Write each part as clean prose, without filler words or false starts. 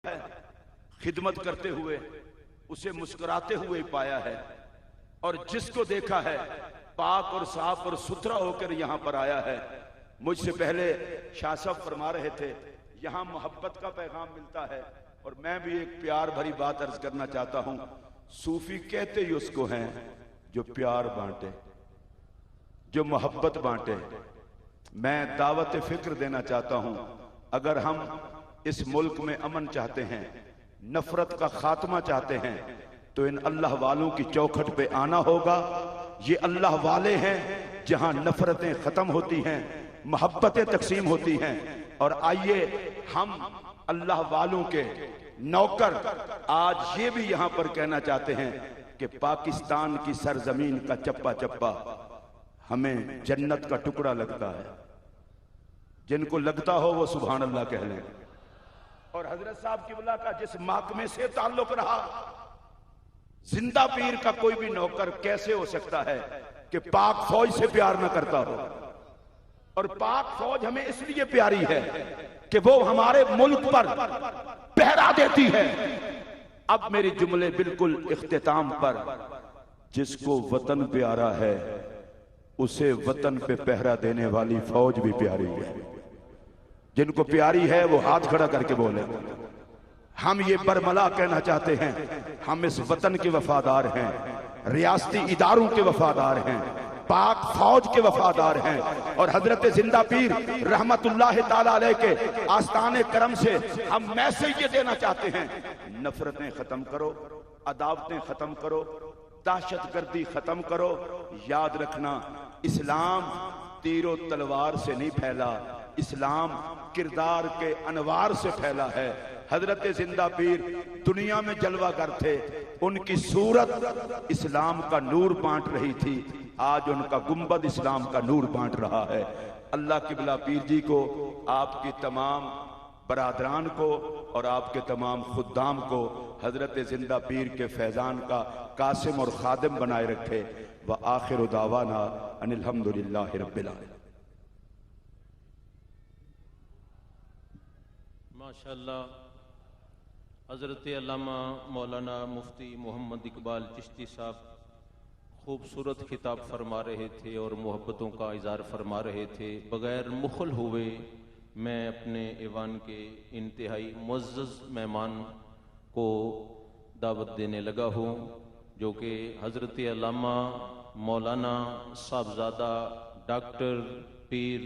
ہے خدمت کرتے ہوئے اسے مسکراتے ہوئے پایا ہے، اور جس کو دیکھا ہے پاک اور صاف اور ستھرا ہو کر یہاں پر آیا ہے۔ مجھ سے پہلے شاہ صاحب فرما رہے تھے یہاں محبت کا پیغام ملتا ہے، اور میں بھی ایک پیار بھری بات عرض کرنا چاہتا ہوں۔ صوفی کہتے ہی اس کو ہیں جو پیار بانٹے، جو محبت بانٹے۔ میں دعوت فکر دینا چاہتا ہوں، اگر ہم اس ملک میں امن چاہتے ہیں، نفرت کا خاتمہ چاہتے ہیں، تو ان اللہ والوں کی چوکھٹ پہ آنا ہوگا۔ یہ اللہ والے ہیں جہاں نفرتیں ختم ہوتی ہیں، محبتیں تقسیم ہوتی ہیں۔ اور آئیے ہم اللہ والوں کے نوکر آج یہ بھی یہاں پر کہنا چاہتے ہیں کہ پاکستان کی سرزمین کا چپا چپا ہمیں جنت کا ٹکڑا لگتا ہے۔ جن کو لگتا ہو وہ سبحان اللہ کہہ لیں۔ اور حضرت صاحب قبلہ کا جس محکمے سے تعلق رہا، زندہ پیر کا کوئی بھی نوکر کیسے ہو سکتا ہے کہ پاک فوج سے پیار نہ کرتا ہو؟ اور پاک فوج ہمیں اس لیے پیاری ہے کہ وہ ہمارے ملک پر پہرا دیتی ہے۔ اب میری جملے بالکل اختتام پر، جس کو وطن پیارا ہے اسے وطن پہ پہرا دینے والی فوج بھی پیاری ہے۔ جن کو پیاری ہے وہ ہاتھ کھڑا کر کے بولے۔ ہم یہ برملا کہنا چاہتے ہیں، ہم اس وطن کے وفادار ہیں، ریاستی اداروں کے وفادار ہیں، پاک فوج کے وفادار ہیں، اور حضرت زندہ پیر رحمت اللہ تعالی علیہ کے آستان کرم سے ہم میسج یہ دینا چاہتے ہیں، نفرتیں ختم کرو، عداوتیں ختم کرو، دہشت گردی ختم کرو۔ یاد رکھنا اسلام تیر و تلوار سے نہیں پھیلا، اسلام کردار کے انوار سے پھیلا ہے۔ حضرت زندہ پیر دنیا میں جلوہ گر تھے، ان کی صورت اسلام کا نور بانٹ رہی تھی، آج ان کا گنبد اسلام کا نور بانٹ رہا ہے۔ اللہ قبلہ پیر جی کو، آپ کی تمام برادران کو اور آپ کے تمام خدام کو حضرت زندہ پیر کے فیضان کا قاسم اور خادم بنائے رکھے۔ وآخر دعوانا ان الحمدللہ رب العالمین۔ ماشاءاللہ حضرت علامہ مولانا مفتی محمد اقبال چشتی صاحب خوبصورت خطاب فرما رہے تھے اور محبتوں کا اظہار فرما رہے تھے۔ بغیر مخل ہوئے میں اپنے ایوان کے انتہائی معزز مہمان کو دعوت دینے لگا ہوں، جو کہ حضرت علامہ مولانا صاحبزادہ ڈاکٹر پیر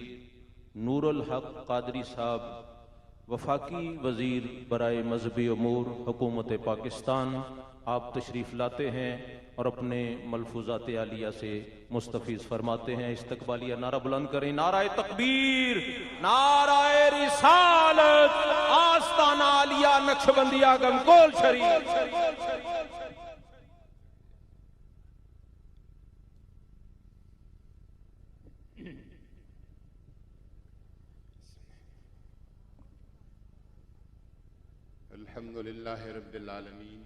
نور الحق قادری صاحب، وفاقی وزیر برائے مذہبی امور حکومت پاکستان، آپ تشریف لاتے ہیں اور اپنے ملفوظات عالیہ سے مستفیض فرماتے ہیں۔ استقبالیہ نعرہ بلند کریں، نعرہ تکبیر، نعرہ رسالت، آستانہ عالیہ نقشبندیہ گنگول شریف۔ الحمدللہ رب العالمین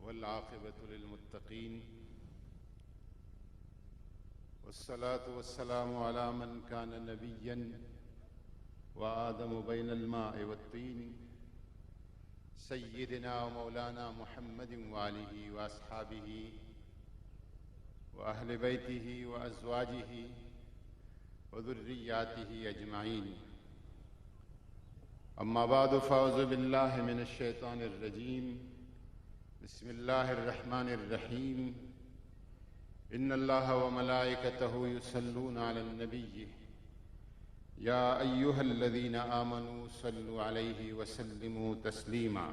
والعاقبۃ للمتقین والصلاة والسلام علی من کان نبیا وآدم بین الماء والطین سیدنا ومولانا محمد وآلہ واصحابہ وأہل بیتہ وازواجہ وذریاتہ اجمعین۔ اما بعد فاعوذ باللہ من الشیطان الرجیم، بسم اللہ الرحمن الرحیم۔ ان اللہ وملائکتہ یصلون علی النبی یا ایہا الذین آمنوا صلوا علیہ وسلموا تسلیما۔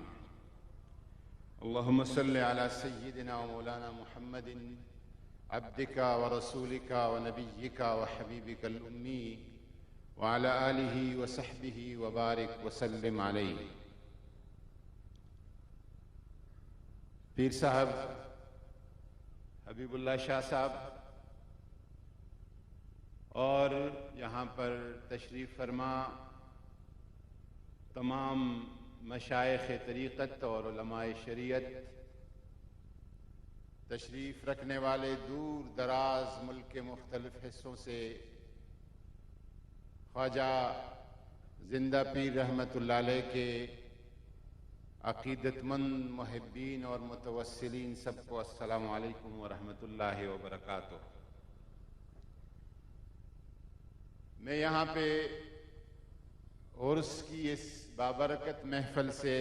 اللہم صل علی سیدنا ومولانا محمد عبدک ورسولک ونبیک وحبیبک الامی وعلى آلہ وصحبہ وبارک وسلم علیہ۔ پیر صاحب حبیب اللہ شاہ صاحب اور یہاں پر تشریف فرما تمام مشائخ طریقت اور علماء شریعت، تشریف رکھنے والے دور دراز ملک کے مختلف حصوں سے، خواجہ زندہ پیر رحمت اللہ علیہ کے عقیدت مند محبین اور متوسلین سب کو السلام علیکم ورحمۃ اللہ وبرکاتہ۔ میں یہاں پہ عرس کی اس بابرکت محفل سے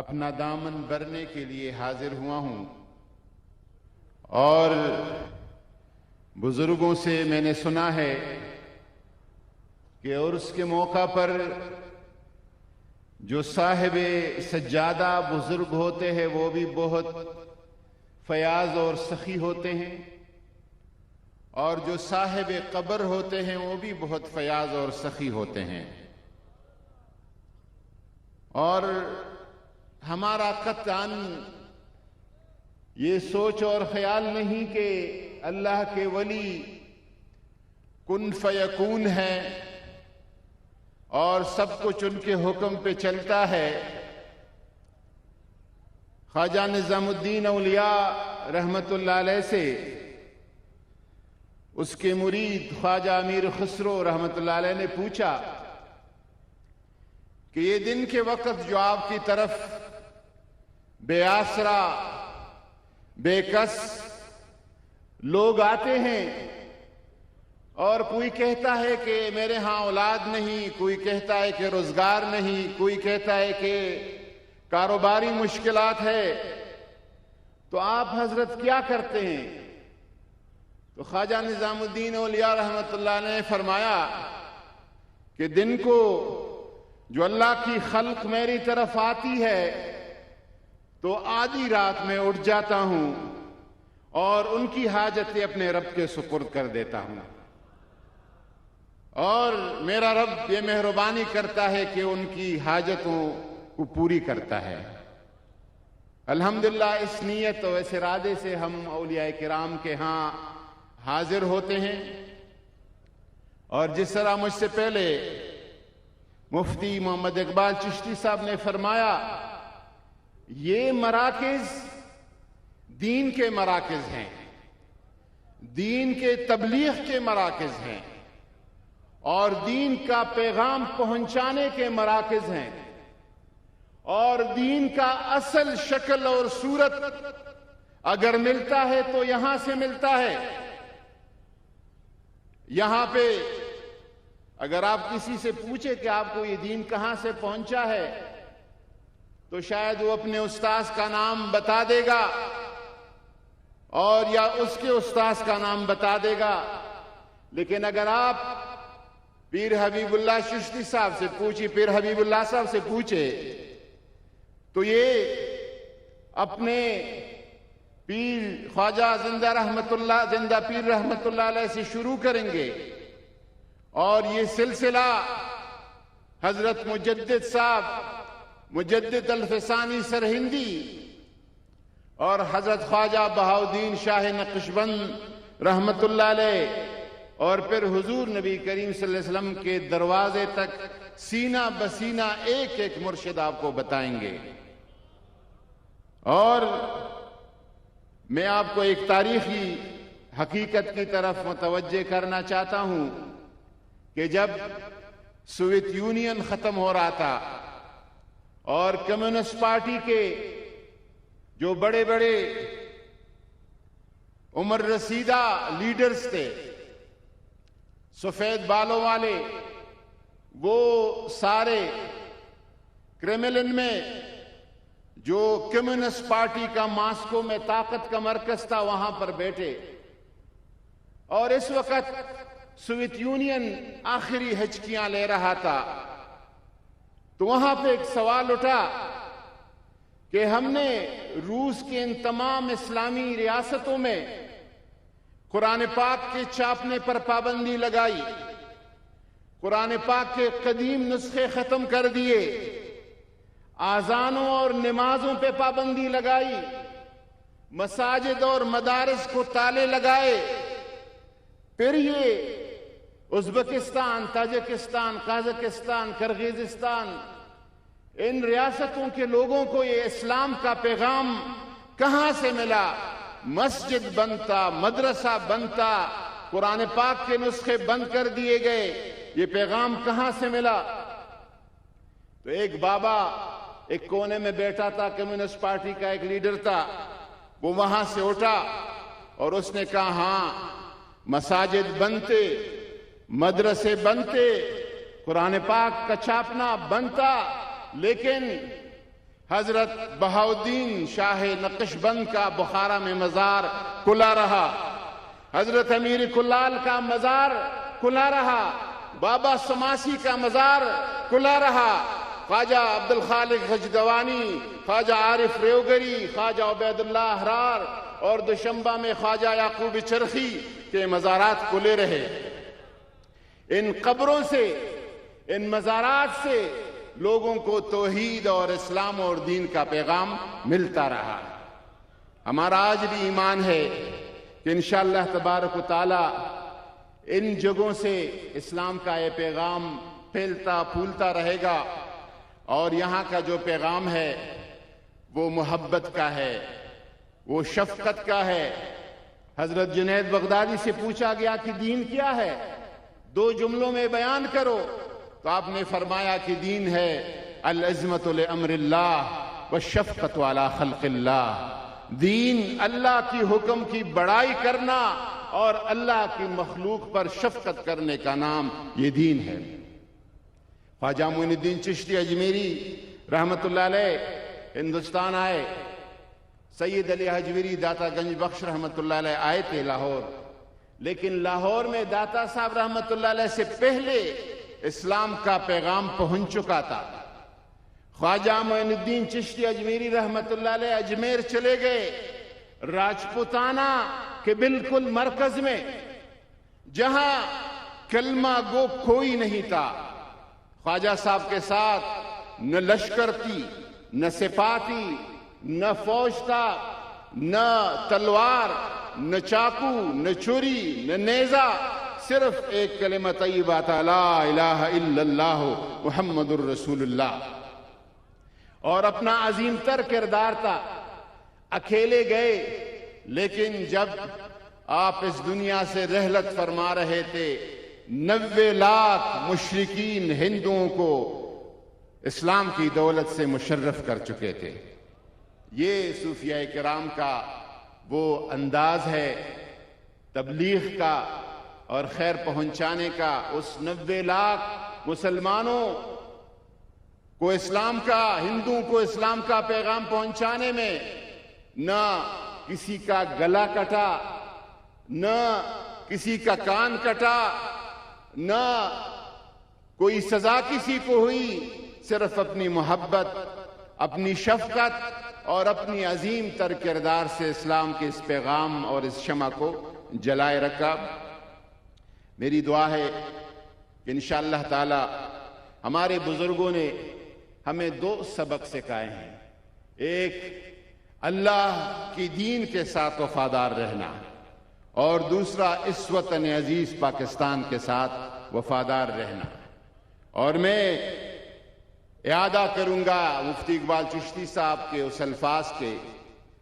اپنا دامن بھرنے کے لیے حاضر ہوا ہوں، اور بزرگوں سے میں نے سنا ہے کہ عرس کے موقع پر جو صاحب سجادہ بزرگ ہوتے ہیں وہ بھی بہت فیاض اور سخی ہوتے ہیں، اور جو صاحب قبر ہوتے ہیں وہ بھی بہت فیاض اور سخی ہوتے ہیں۔ اور ہمارا قطعاً یہ سوچ اور خیال نہیں کہ اللہ کے ولی کن فیکون ہے اور سب کچھ ان کے حکم پہ چلتا ہے۔ خواجہ نظام الدین اولیاء رحمت اللہ علیہ سے اس کے مرید خواجہ امیر خسرو رحمت اللہ علیہ نے پوچھا کہ یہ دن کے وقت جو آپ کی طرف بے آسرا بے کس لوگ آتے ہیں، اور کوئی کہتا ہے کہ میرے ہاں اولاد نہیں، کوئی کہتا ہے کہ روزگار نہیں، کوئی کہتا ہے کہ کاروباری مشکلات ہے، تو آپ حضرت کیا کرتے ہیں؟ تو خواجہ نظام الدین اولیاء رحمت اللہ نے فرمایا کہ دن کو جو اللہ کی خلق میری طرف آتی ہے تو آدھی رات میں اٹھ جاتا ہوں اور ان کی حاجتیں اپنے رب کے سپرد کر دیتا ہوں، اور میرا رب یہ مہربانی کرتا ہے کہ ان کی حاجتوں کو پوری کرتا ہے۔ الحمدللہ اس نیت و اس ارادے سے ہم اولیاء کرام کے ہاں حاضر ہوتے ہیں، اور جس طرح مجھ سے پہلے مفتی محمد اقبال چشتی صاحب نے فرمایا، یہ مراکز دین کے مراکز ہیں، دین کے تبلیغ کے مراکز ہیں، اور دین کا پیغام پہنچانے کے مراکز ہیں، اور دین کا اصل شکل اور صورت اگر ملتا ہے تو یہاں سے ملتا ہے۔ یہاں پہ اگر آپ کسی سے پوچھے کہ آپ کو یہ دین کہاں سے پہنچا ہے تو شاید وہ اپنے استاذ کا نام بتا دے گا، اور یا اس کے استاذ کا نام بتا دے گا، لیکن اگر آپ پیر حبیب اللہ چشتی صاحب سے پوچھیں، پیر حبیب اللہ صاحب سے پوچھے تو یہ اپنے پیر خواجہ زندہ پیر رحمت اللہ علیہ سے شروع کریں گے، اور یہ سلسلہ حضرت مجدد صاحب مجدد الفسانی سرہندی اور حضرت خواجہ بہاؤالدین شاہ نقشبند رحمت اللہ علیہ، اور پھر حضور نبی کریم صلی اللہ علیہ وسلم کے دروازے تک سینہ بسینہ ایک ایک مرشد آپ کو بتائیں گے۔ اور میں آپ کو ایک تاریخی حقیقت کی طرف متوجہ کرنا چاہتا ہوں کہ جب سوویت یونین ختم ہو رہا تھا اور کمیونسٹ پارٹی کے جو بڑے بڑے عمر رسیدہ لیڈرز تھے، سفید بالوں والے، وہ سارے کریملن میں جو کمیونسٹ پارٹی کا ماسکو میں طاقت کا مرکز تھا وہاں پر بیٹھے، اور اس وقت سوویت یونین آخری ہچکیاں لے رہا تھا، تو وہاں پہ ایک سوال اٹھا کہ ہم نے روس کے ان تمام اسلامی ریاستوں میں قرآن پاک کے چھاپنے پر پابندی لگائی، قرآن پاک کے قدیم نسخے ختم کر دیے، آذانوں اور نمازوں پہ پابندی لگائی، مساجد اور مدارس کو تالے لگائے، پھر یہ ازبکستان، تاجکستان، قازقستان، کرغیزستان، ان ریاستوں کے لوگوں کو یہ اسلام کا پیغام کہاں سے ملا؟ مسجد بنتا، مدرسہ بنتا، قرآن پاک کے نسخے بند کر دیے گئے، یہ پیغام کہاں سے ملا؟ تو ایک بابا ایک کونے میں بیٹھا تھا، کمیونسٹ پارٹی کا ایک لیڈر تھا، وہ وہاں سے اٹھا اور اس نے کہا ہاں مساجد بنتے، مدرسے بنتے، قرآن پاک کا چھاپنا بنتا، لیکن حضرت بہاؤالدین شاہ نقشبند کا بخارا میں مزار کھلا رہا، حضرت امیر کلال کا مزار کھلا رہا، بابا سماسی کا مزار کھلا رہا، خواجہ عبدالخالق غجدوانی، خواجہ عارف ریوگری، خواجہ عبید اللہ احرار اور دوشنبہ میں خواجہ یعقوب چرخی کے مزارات کھلے رہے۔ ان قبروں سے، ان مزارات سے لوگوں کو توحید اور اسلام اور دین کا پیغام ملتا رہا۔ ہمارا آج بھی ایمان ہے کہ انشاءاللہ تبارک و تعالی ان جگہوں سے اسلام کا یہ پیغام پھیلتا پھولتا رہے گا، اور یہاں کا جو پیغام ہے وہ محبت کا ہے، وہ شفقت کا ہے۔ حضرت جنید بغدادی سے پوچھا گیا کہ دین کیا ہے؟ 2 جملوں میں بیان کرو، تو آپ نے فرمایا کہ دین ہے العظمت لامر اللہ والشفقت علی خلق اللہ، دین اللہ کی حکم کی بڑائی کرنا اور اللہ کی مخلوق پر شفقت کرنے کا نام یہ دین ہے۔ خواجہ معین الدین چشتی اجمیری رحمت اللہ علیہ ہندوستان آئے، سید علی حجویری داتا گنج بخش رحمت اللہ علیہ آئے تھے لاہور، لیکن لاہور میں داتا صاحب رحمت اللہ علیہ سے پہلے اسلام کا پیغام پہنچ چکا تھا۔ خواجہ معین الدین چشتی اجمیری رحمت اللہ علیہ اجمیر چلے گئے، راجپوتانہ کے بالکل مرکز میں، جہاں کلمہ گو کوئی نہیں تھا۔ خواجہ صاحب کے ساتھ نہ لشکر تھی، نہ سپاہی، نہ فوج تھا، نہ تلوار، نہ چاقو، نہ چھری، نہ نیزہ، صرف ایک کلمہ طیبہ تھا، لا الہ الا اللہ محمد الرسول اللہ، اور اپنا عظیم تر کردار تھا۔ اکیلے گئے، لیکن جب آپ اس دنیا سے رحلت فرما رہے تھے، 90 لاکھ مشرکین ہندوؤں کو اسلام کی دولت سے مشرف کر چکے تھے۔ یہ صوفیاء کرام کا وہ انداز ہے تبلیغ کا اور خیر پہنچانے کا۔ اس 90 لاکھ مسلمانوں کو اسلام کا، ہندوؤں کو اسلام کا پیغام پہنچانے میں نہ کسی کا گلا کٹا، نہ کسی کا کان کٹا، نہ کوئی سزا کسی کو ہوئی، صرف اپنی محبت، اپنی شفقت اور اپنی عظیم تر کردار سے اسلام کے اس پیغام اور اس شمع کو جلائے رکھا۔ میری دعا ہے کہ انشاءاللہ تعالی ہمارے بزرگوں نے ہمیں 2 سبق سکھائے ہیں، ایک اللہ کی دین کے ساتھ وفادار رہنا، اور دوسرا اس وطن عزیز پاکستان کے ساتھ وفادار رہنا۔ اور میں اعادہ کروں گا مفتی اقبال چشتی صاحب کے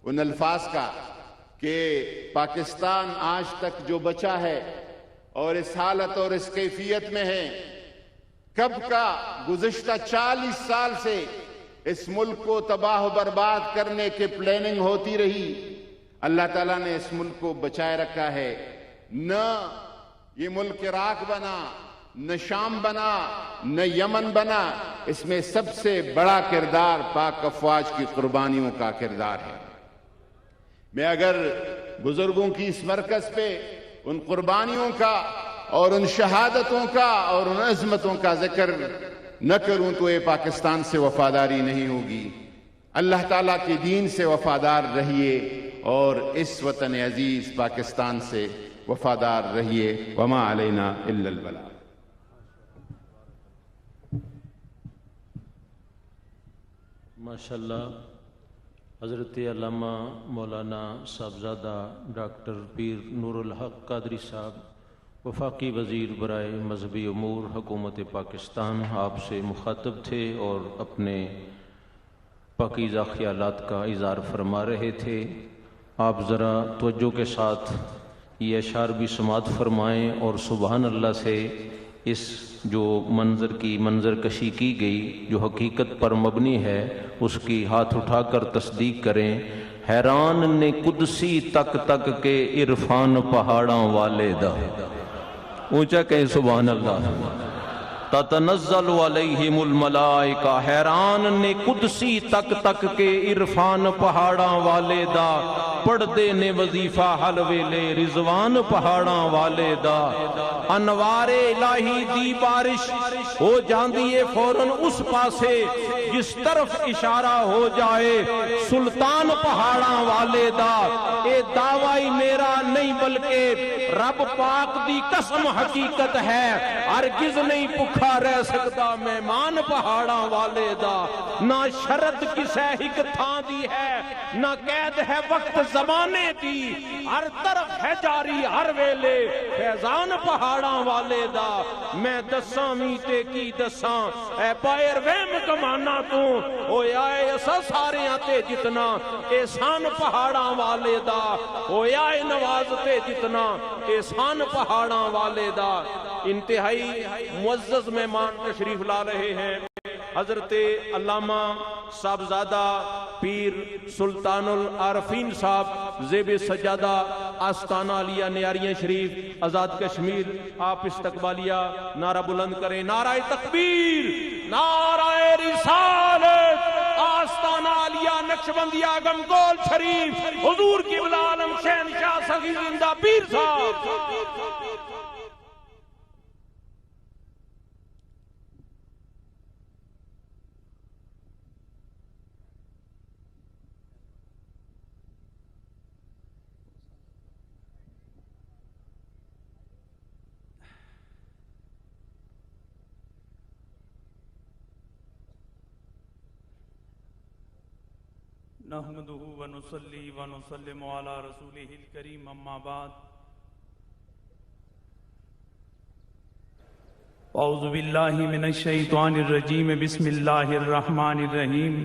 ان الفاظ کا کہ پاکستان آج تک جو بچا ہے اور اس حالت اور اس کیفیت میں ہے، کب کا گزشتہ 40 سال سے اس ملک کو تباہ و برباد کرنے کی پلاننگ ہوتی رہی، اللہ تعالیٰ نے اس ملک کو بچائے رکھا ہے۔ نہ یہ ملک عراق بنا، نہ شام بنا، نہ یمن بنا، اس میں سب سے بڑا کردار پاک افواج کی قربانیوں کا کردار ہے۔ میں اگر بزرگوں کی اس مرکز پہ ان قربانیوں کا اور ان شہادتوں کا اور ان عظمتوں کا ذکر نہ کروں تو یہ پاکستان سے وفاداری نہیں ہوگی۔ اللہ تعالیٰ کے دین سے وفادار رہیے اور اس وطن عزیز پاکستان سے وفادار رہیے۔ وما علینا الا البلاغ۔ ماشاءاللہ حضرت علامہ مولانا صاحبزادہ ڈاکٹر پیر نور الحق قادری صاحب وفاقی وزیر برائے مذہبی امور حکومت پاکستان آپ سے مخاطب تھے اور اپنے پاکیزہ خیالات کا اظہار فرما رہے تھے۔ آپ ذرا توجہ کے ساتھ یہ اشعار بھی سماعت فرمائیں اور سبحان اللہ سے اس جو منظر کی منظر کشی کی گئی جو حقیقت پر مبنی ہے اس کی ہاتھ اٹھا کر تصدیق کریں۔ حیران نے قدسی تک تک کے عرفان پہاڑاں والے دا، اونچا کہیں سبحان اللہ۔ تتنزل علیہم الملائکہ، حیران نے قدسی تک تک کے عرفان پہاڑاں والے دا، پڑھ دے نے وظیفہ حل ویلے رضوان پہاڑاں والے دا، انوار الہی دی بارش ہو جاندی فوراً اس پاسے جس طرف اشارہ ہو جائے، سلطان پہاڑاں والے دا، اے دعوی میرا نہیں بلکہ رب پاک دی قسم حقیقت ہے، ہرگز نہیں بھکھا رہ سکتا مہمان پہاڑاں والے دا، نہ شرط کسے ہک تھاں دی ہے، نہ قید ہے وقت زمانے دی، ہر طرف ہے جاری ہر ویلے فیضان پہاڑاں والے دا، میں دساں میتے کی دساں اے پائر ویم کمانا تو ہویا اے اسا سارے آتے جتنا احسان پہاڑاں والے دا، ہویا اے نوازتے جتنا احسان پہاڑاں والے دا۔ انتہائی معزز مہمان تشریف لا رہے ہیں حضرت علامہ صاحبزادہ پیر سلطان العارفین صاحب، زیب سجادہ آستانہ علیہ نیاریاں شریف آزاد کشمیر، آپ استقبالیہ نعرہ بلند کریں، نعرہ تکبیر، نعرہ رسالت، آستانہ علیہ نقشبندیہ گمگول شریف، حضور کی عالم شہنشاہ سخی زندہ پیر صاحب۔ نحمده ونصلي ونسلم على رسوله الكريم اما بعد اعوذ باللہ من الشیطان الرجیم بسم اللہ الرحمن الرحیم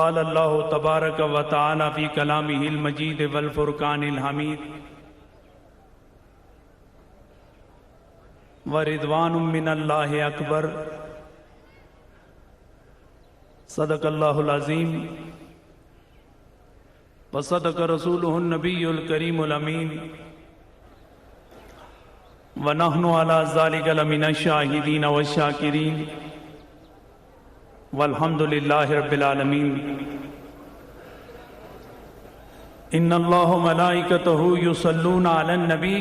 قال اللہ تبارک و تعالی فی کلامہ المجید والفرقان الحمید ورضوان من اللہ اکبر صدق اللہ العظیم وصدق رسولہ النبی الکریم الامین ونحن علی ذلک لمن الشاہدین والشاکرین والحمد للہ رب العالمین۔ ان اللہ ملائکتہ یصلون علی النبی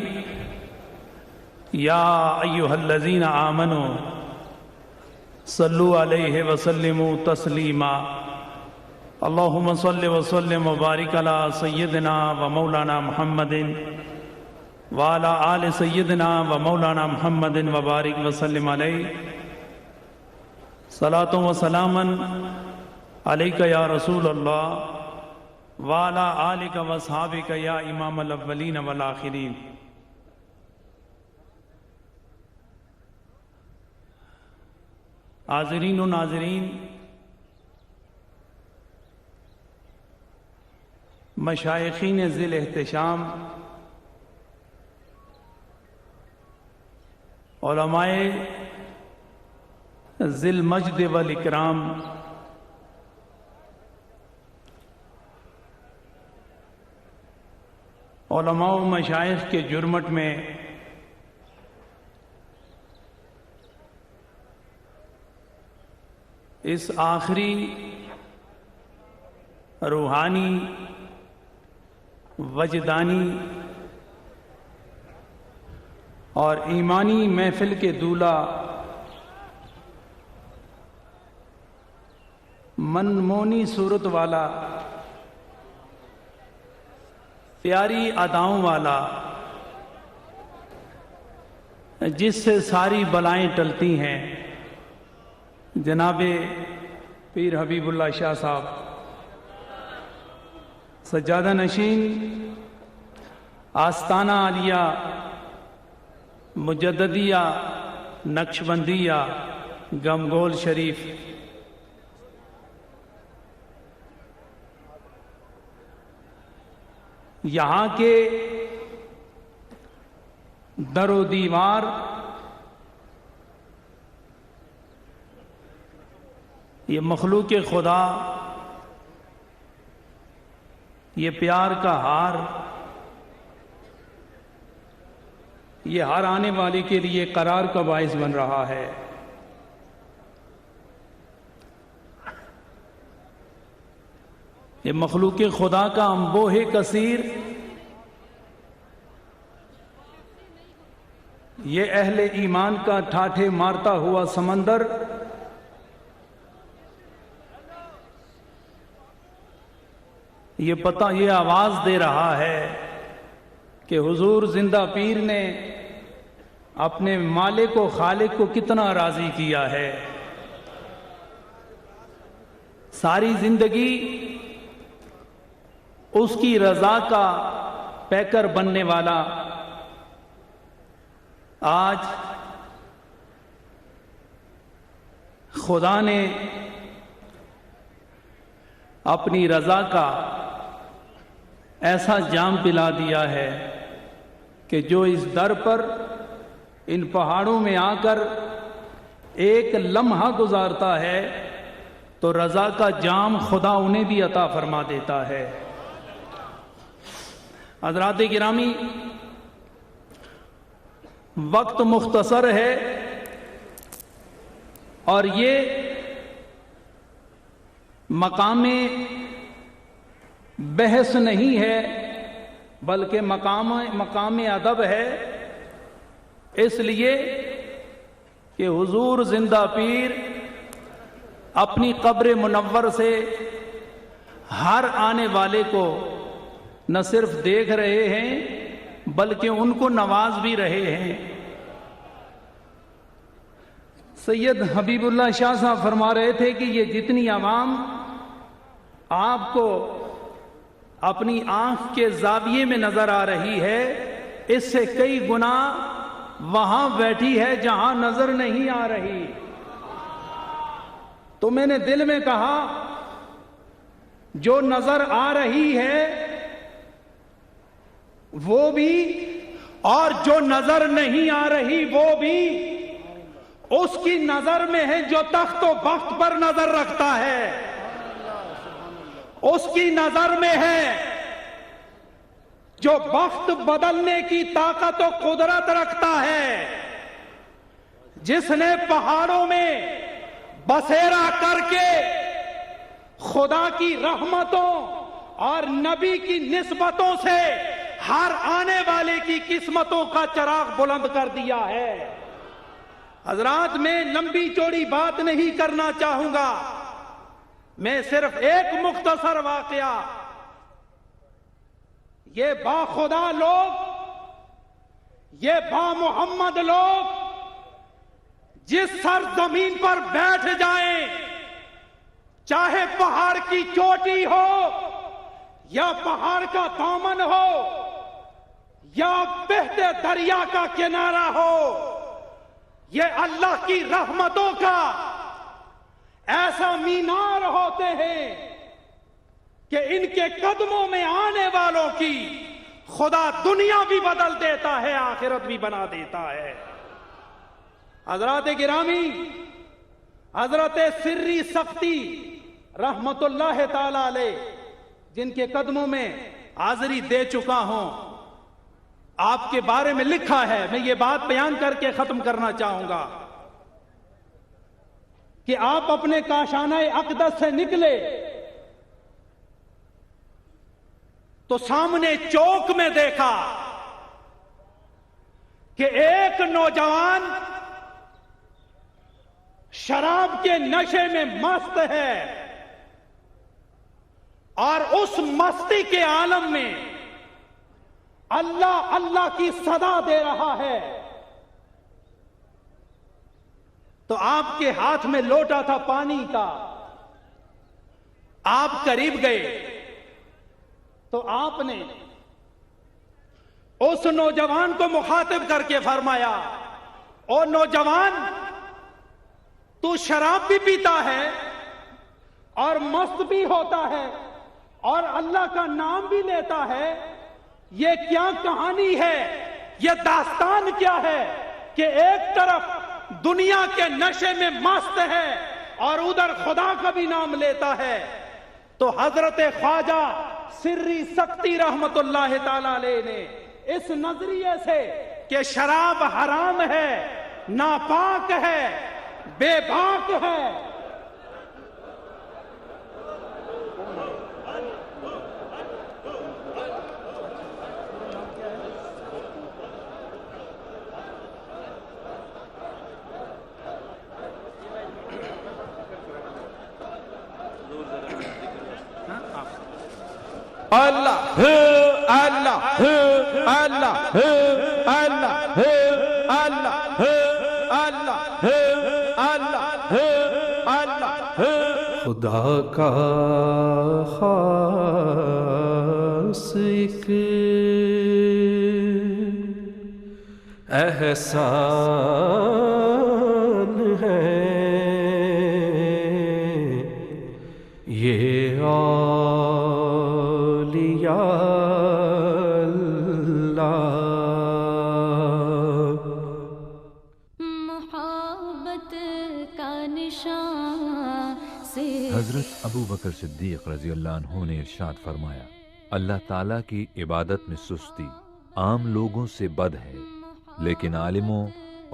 یا ایہا الذین آمنوا صلو علیہ وسلموا تسلیما۔ اللہم صل وسلم وبارک علی سیدنا و مولانا محمد وعلی آل سیدنا و مولانا محمد وبارک وسلم علیہ۔ صلاۃ و سلاما علیک یا رسول اللہ وعلی آلک و اصحابک یا امام الاولین والآخرین۔ حاضرین و ناظرین، مشائخین ذی الاحتشام، علماء ذی المجد والاکرام، علماء و مشائخ کے جرمٹ میں اس آخری روحانی وجدانی اور ایمانی محفل کے دولہ منمونی صورت والا، پیاری اداؤں والا، جس سے ساری بلائیں ٹلتی ہیں، جناب پیر حبیب اللہ شاہ صاحب، سجادہ نشین آستانہ عالیہ مجددیہ نقشبندیہ گمگول شریف، یہاں کے در و دیوار یہ مخلوق خدا، یہ پیار کا ہار، یہ ہر آنے والے کے لیے قرار کا باعث بن رہا ہے۔ یہ مخلوق خدا کا انبوہ کثیر، یہ اہل ایمان کا ٹھاٹھے مارتا ہوا سمندر، یہ آواز دے رہا ہے کہ حضور زندہ پیر نے اپنے مالک و خالق کو کتنا راضی کیا ہے۔ ساری زندگی اس کی رضا کا پیکر بننے والا آج خدا نے اپنی رضا کا ایسا جام پلا دیا ہے کہ جو اس در پر ان پہاڑوں میں آ کر ایک لمحہ گزارتا ہے تو رضا کا جام خدا انہیں بھی عطا فرما دیتا ہے۔ حضرات گرامی، وقت مختصر ہے اور یہ مقام بحث نہیں ہے بلکہ مقام ادب ہے، اس لیے کہ حضور زندہ پیر اپنی قبر منور سے ہر آنے والے کو نہ صرف دیکھ رہے ہیں بلکہ ان کو نواز بھی رہے ہیں۔ سید حبیب اللہ شاہ صاحب فرما رہے تھے کہ یہ جتنی عوام آپ کو اپنی آنکھ کے زاویے میں نظر آ رہی ہے، اس سے کئی گنا وہاں بیٹھی ہے جہاں نظر نہیں آ رہی۔ تو میں نے دل میں کہا جو نظر آ رہی ہے وہ بھی اور جو نظر نہیں آ رہی وہ بھی، اس کی نظر میں ہے جو تخت و بخت پر نظر رکھتا ہے، اس کی نظر میں ہے جو بخت بدلنے کی طاقت و قدرت رکھتا ہے، جس نے پہاڑوں میں بسیرا کر کے خدا کی رحمتوں اور نبی کی نسبتوں سے ہر آنے والے کی قسمتوں کا چراغ بلند کر دیا ہے۔ حضرات، میں لمبی چوڑی بات نہیں کرنا چاہوں گا، میں صرف ایک مختصر واقعہ، یہ با خدا لوگ، یہ با محمد لوگ جس سرزمین پر بیٹھ جائیں، چاہے پہاڑ کی چوٹی ہو یا پہاڑ کا دامن ہو یا بہتے دریا کا کنارہ ہو، یہ اللہ کی رحمتوں کا ایسا مینار ہوتے ہیں کہ ان کے قدموں میں آنے والوں کی خدا دنیا بھی بدل دیتا ہے، آخرت بھی بنا دیتا ہے۔ حضرات گرامی، حضرت سری سختی رحمت اللہ تعالی علیہ، جن کے قدموں میں حاضری دے چکا ہوں، آپ کے بارے میں لکھا ہے، میں یہ بات بیان کر کے ختم کرنا چاہوں گا کہ آپ اپنے کاشانہ اقدس سے نکلے تو سامنے چوک میں دیکھا کہ ایک نوجوان شراب کے نشے میں مست ہے اور اس مستی کے عالم میں اللہ اللہ کی صدا دے رہا ہے۔ تو آپ کے ہاتھ میں لوٹا تھا پانی کا، آپ قریب گئے تو آپ نے اس نوجوان کو مخاطب کر کے فرمایا، او نوجوان، تو شراب بھی پیتا ہے اور مست بھی ہوتا ہے اور اللہ کا نام بھی لیتا ہے، یہ کیا کہانی ہے؟ یہ داستان کیا ہے کہ ایک طرف دنیا کے نشے میں مست ہے اور ادھر خدا کا بھی نام لیتا ہے. تو حضرت خواجہ سری سکتی رحمت اللہ تعالی علیہ نے اس نظریے سے کہ شراب حرام ہے، ناپاک ہے، بے باک ہے، اللہ اللہ اللہ اللہ اللہ اللہ اللہ اللہ. خدا کا خاص ایک احسان ہے یہ حضرت ابو بکر صدیق رضی اللہ عنہ نے ارشاد فرمایا، اللہ تعالیٰ کی عبادت میں سستی عام لوگوں سے بد ہے لیکن عالموں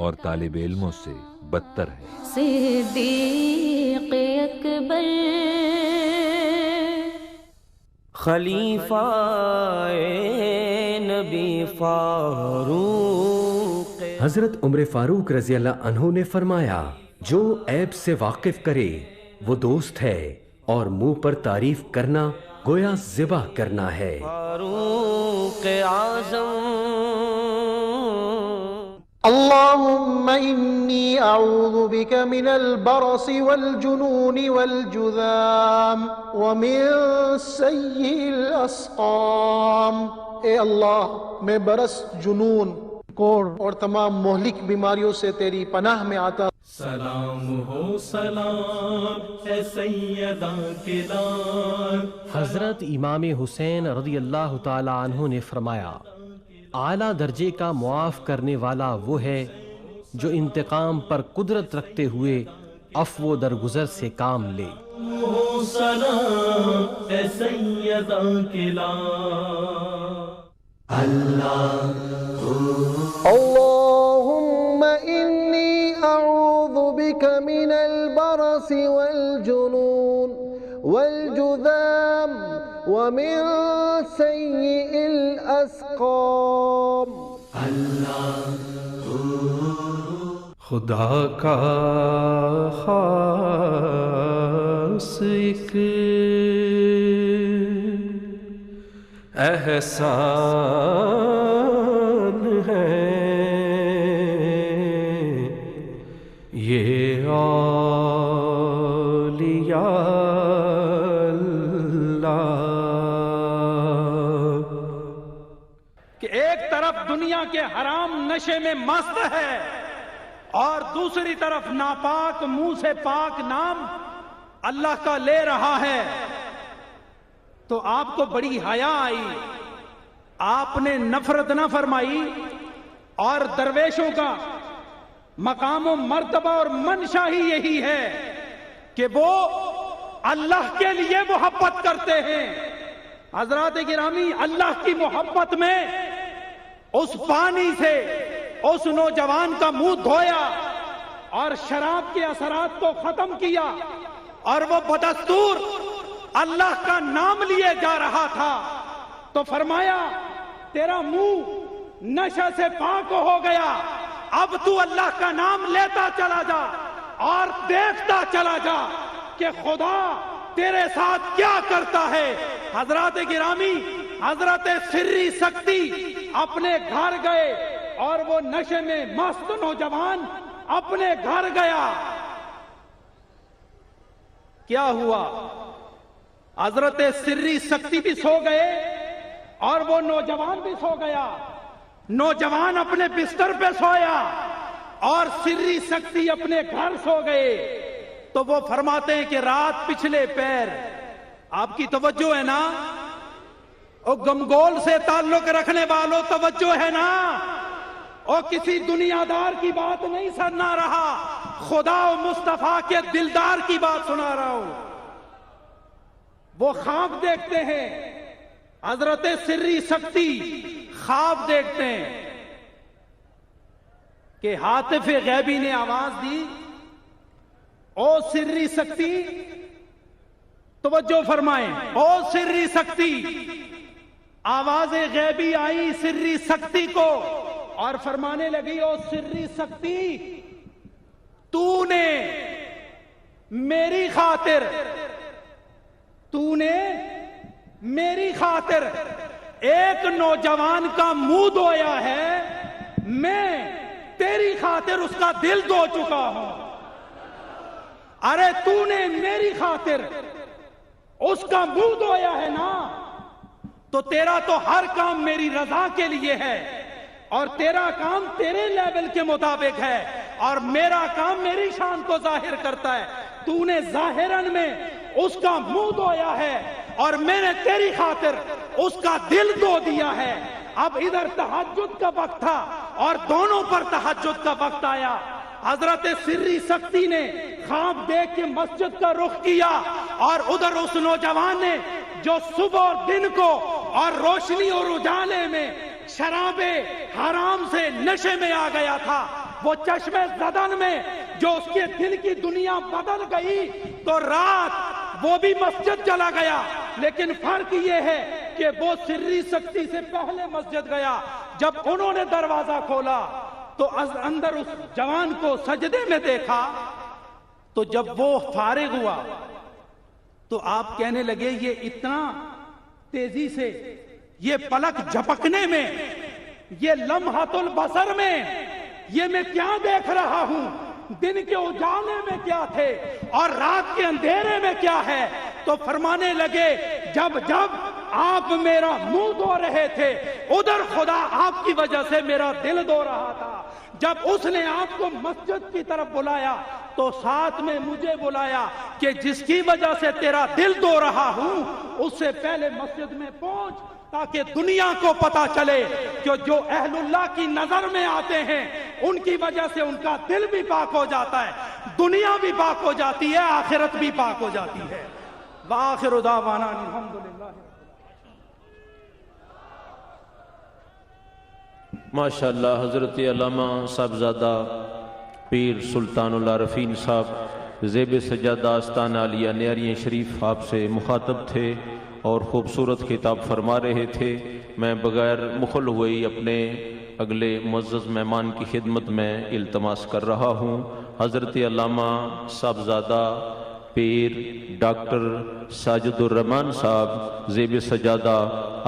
اور طالب علموں سے بدتر ہے. صدیق اکبر خلیفہ نبی فاروق. حضرت عمر فاروق رضی اللہ عنہ نے فرمایا، جو عیب سے واقف کرے وہ دوست ہے اور منہ پر تعریف کرنا گویا ذبح کرنا ہے. فاروق اعظم. اللهم إني أعوذ بك من البرص والجنون والجذام ومن سيء الأسقام. اے اللہ، میں برس، جنون، کوڑ اور تمام مہلک بیماریوں سے تیری پناہ میں آتا. سلام ہو سلام اے سیدہ کے لال. حضرت امام حسین رضی اللہ تعالی عنہ نے فرمایا، اعلیٰ درجے کا معاف کرنے والا وہ ہے جو انتقام پر قدرت رکھتے ہوئے عفو و درگزر سے کام لے. سلام اے سیدہ کے لال. اللهم إني أعوذ بك من البرص والجنون والجذام ومن سيء الأسقام. خدا کا خاص ایک احسان ہے یہ اولیاء اللہ. کہ ایک طرف دنیا کے حرام نشے میں مست ہے اور دوسری طرف ناپاک منہ سے پاک نام اللہ کا لے رہا ہے. تو آپ کو بڑی حیا آئی، آپ نے نفرت نہ فرمائی. اور درویشوں کا مقام و مرتبہ اور منشا ہی یہی ہے کہ وہ اللہ کے لیے محبت کرتے ہیں. حضرات گرامی، اللہ کی محبت میں اس پانی سے اس نوجوان کا منہ دھویا اور شراب کے اثرات کو ختم کیا اور وہ بدستور اللہ کا نام لیے جا رہا تھا. تو فرمایا، تیرا منہ نشہ سے پاک ہو گیا، اب تو اللہ کا نام لیتا چلا جا اور دیکھتا چلا جا کہ خدا تیرے ساتھ کیا کرتا ہے. حضرات گرامی، حضرت سری سکتی اپنے گھر گئے اور وہ نشے میں مست نوجوان اپنے گھر گیا. کیا ہوا؟ حضرت سری سکتی بھی سو گئے اور وہ نوجوان بھی سو گیا. نوجوان اپنے بستر پہ سویا اور سری سکتی اپنے گھر سو گئے. تو وہ فرماتے ہیں کہ رات پچھلے پیر. آپ کی توجہ ہے نا؟ اور گمگول سے تعلق رکھنے والوں توجہ ہے نا؟ اور کسی دنیا دار کی بات نہیں سنا رہا، خدا و مصطفیٰ کے دلدار کی بات سنا رہا ہوں۔ وہ خواب دیکھتے ہیں، حضرت سری سکتی خواب دیکھتے ہیں کہ ہاتف غیبی نے آواز دی، او سری سکتی، توجہ فرمائیں، او سری سکتی۔ آواز غیبی آئی سری سکتی کو اور فرمانے لگی، او سری سکتی، تو نے میری خاطر ایک نوجوان کا منہ دھویا ہے، میں تیری خاطر اس کا دل دھو چکا ہوں۔ ارے تو نے میری خاطر اس کا منہ دھویا ہے نا، تو تیرا تو ہر کام میری رضا کے لیے ہے، اور تیرا کام تیرے لیول کے مطابق ہے، اور میرا کام میری شان کو ظاہر کرتا ہے۔ تو نے ظاہراً میں اس کا منہ دھویا ہے اور میں نے تیری خاطر اس کا دل دھو دیا ہے۔ اب ادھر تہجد کا وقت تھا اور دونوں پر تہجد کا وقت آیا۔ حضرت سری سکتی نے خواب دیکھ کے مسجد کا رخ کیا، اور ادھر اس نوجوان نے جو صبح اور دن کو اور روشنی اور اجالے میں شراب حرام سے نشے میں آ گیا تھا، وہ چشم زدن میں جو اس کے دل کی دنیا بدل گئی، تو رات وہ بھی مسجد چلا گیا، لیکن فرق یہ ہے کہ وہ سری سکتی سے پہلے مسجد گیا۔ جب انہوں نے دروازہ کھولا تو اندر اس جوان کو سجدے میں دیکھا، تو جب وہ فارغ ہوا تو آپ کہنے لگے، یہ اتنا تیزی سے، یہ پلک جھپکنے میں، یہ لمحۃ البصر میں، یہ میں کیا دیکھ رہا ہوں؟ دن کے اجالے میں کیا تھے اور رات کے اندھیرے میں کیا ہے؟ تو فرمانے لگے، جب آپ میرا منہ دھو رہے تھے، ادھر خدا آپ کی وجہ سے میرا دل دھو رہا تھا۔ جب اس نے آپ کو مسجد کی طرف بلایا تو ساتھ میں مجھے بلایا کہ جس کی وجہ سے تیرا دل دھو رہا ہوں، اس سے پہلے مسجد میں پہنچ، تاکہ دنیا کو پتا چلے کہ جو اہل اللہ کی نظر میں آتے ہیں ان کی وجہ سے ان کا دل بھی پاک ہو جاتا ہے، دنیا بھی پاک ہو جاتی ہے، آخرت بھی پاک ہو جاتی ہے۔ وآخر دعوانا الحمدللہ۔ ماشاءاللہ حضرت علامہ صاحبزادہ پیر سلطان العارفین صاحب زیب سجادہ آستانہ عالیہ نیاریاں شریف آپ سے مخاطب تھے اور خوبصورت خطاب فرما رہے تھے۔ میں بغیر مخل ہوئی اپنے اگلے معزز مہمان کی خدمت میں التماس کر رہا ہوں، حضرت علامہ صاحبزادہ پیر ڈاکٹر ساجد الرحمان صاحب زیب سجادہ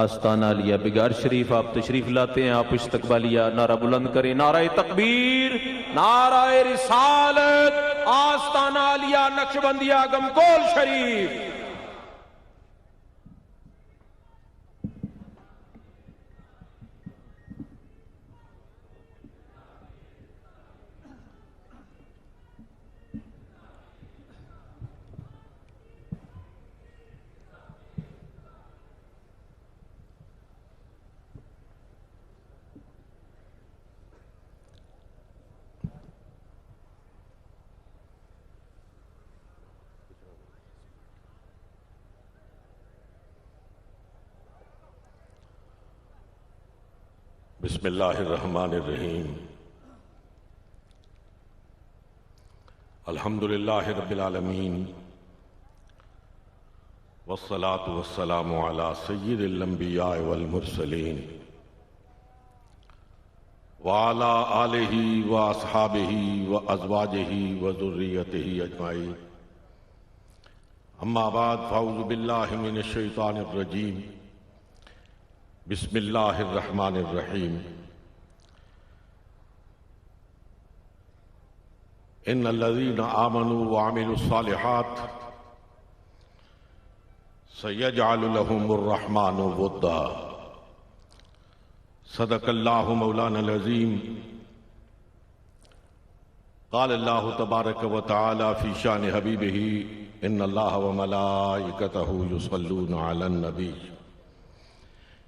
آستانہ عالیہ بگار شریف آپ تشریف لاتے ہیں۔ آپ استقبالیہ نعرہ بلند کریں، نعرہ تکبیر، نعرہ رسالت، آستانہ عالیہ نقشبندیہ گمکول شریف۔ بسم اللہ الرحمن الرحیم، الحمدللہ رب العالمین، والصلاة والسلام علی سید الانبیاء والمرسلین، وعلی آلہ واصحابہ وازواجہ وذریتہ اجمعین، اما بعد فاعوذ باللہ من الشیطان الرجیم، بسم اللہ الرحمن الرحیم۔ ان الذین آمنوا وعملوا الصالحات سیجعل لهم الرحمن ودا۔ صدق اللہ مولانا العظیم۔ قال اللہ تبارک و تعالی فی شان حبیبہ، ان اللہ وملائکتہ یصلون علی النبی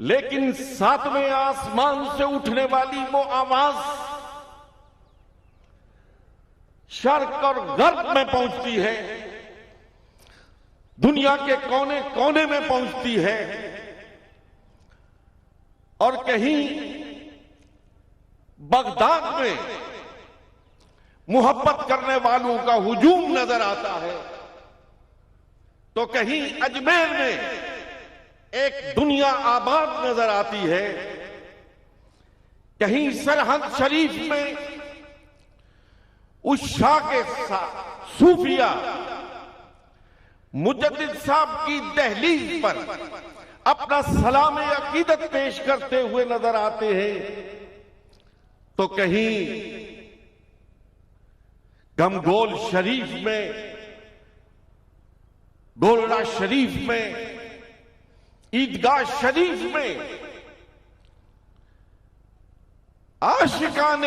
لیکن ساتویں آسمان سے اٹھنے والی وہ آواز شرق اور غرب میں پہنچتی ہے، دنیا کے کونے کونے میں پہنچتی ہے، اور کہیں بغداد میں محبت کرنے والوں کا ہجوم نظر آتا ہے، تو کہیں اجمیر میں ایک دنیا آباد نظر آتی ہے، کہیں سرحد شریف میں اس شاہ کے صوفیہ مجدد صاحب کی دہلیز پر اپنا سلام عقیدت پیش کرتے ہوئے نظر آتے ہیں، تو کہیں گمگول شریف میں، گولڑا شریف میں، عیدگاہ شریف میں عاشقان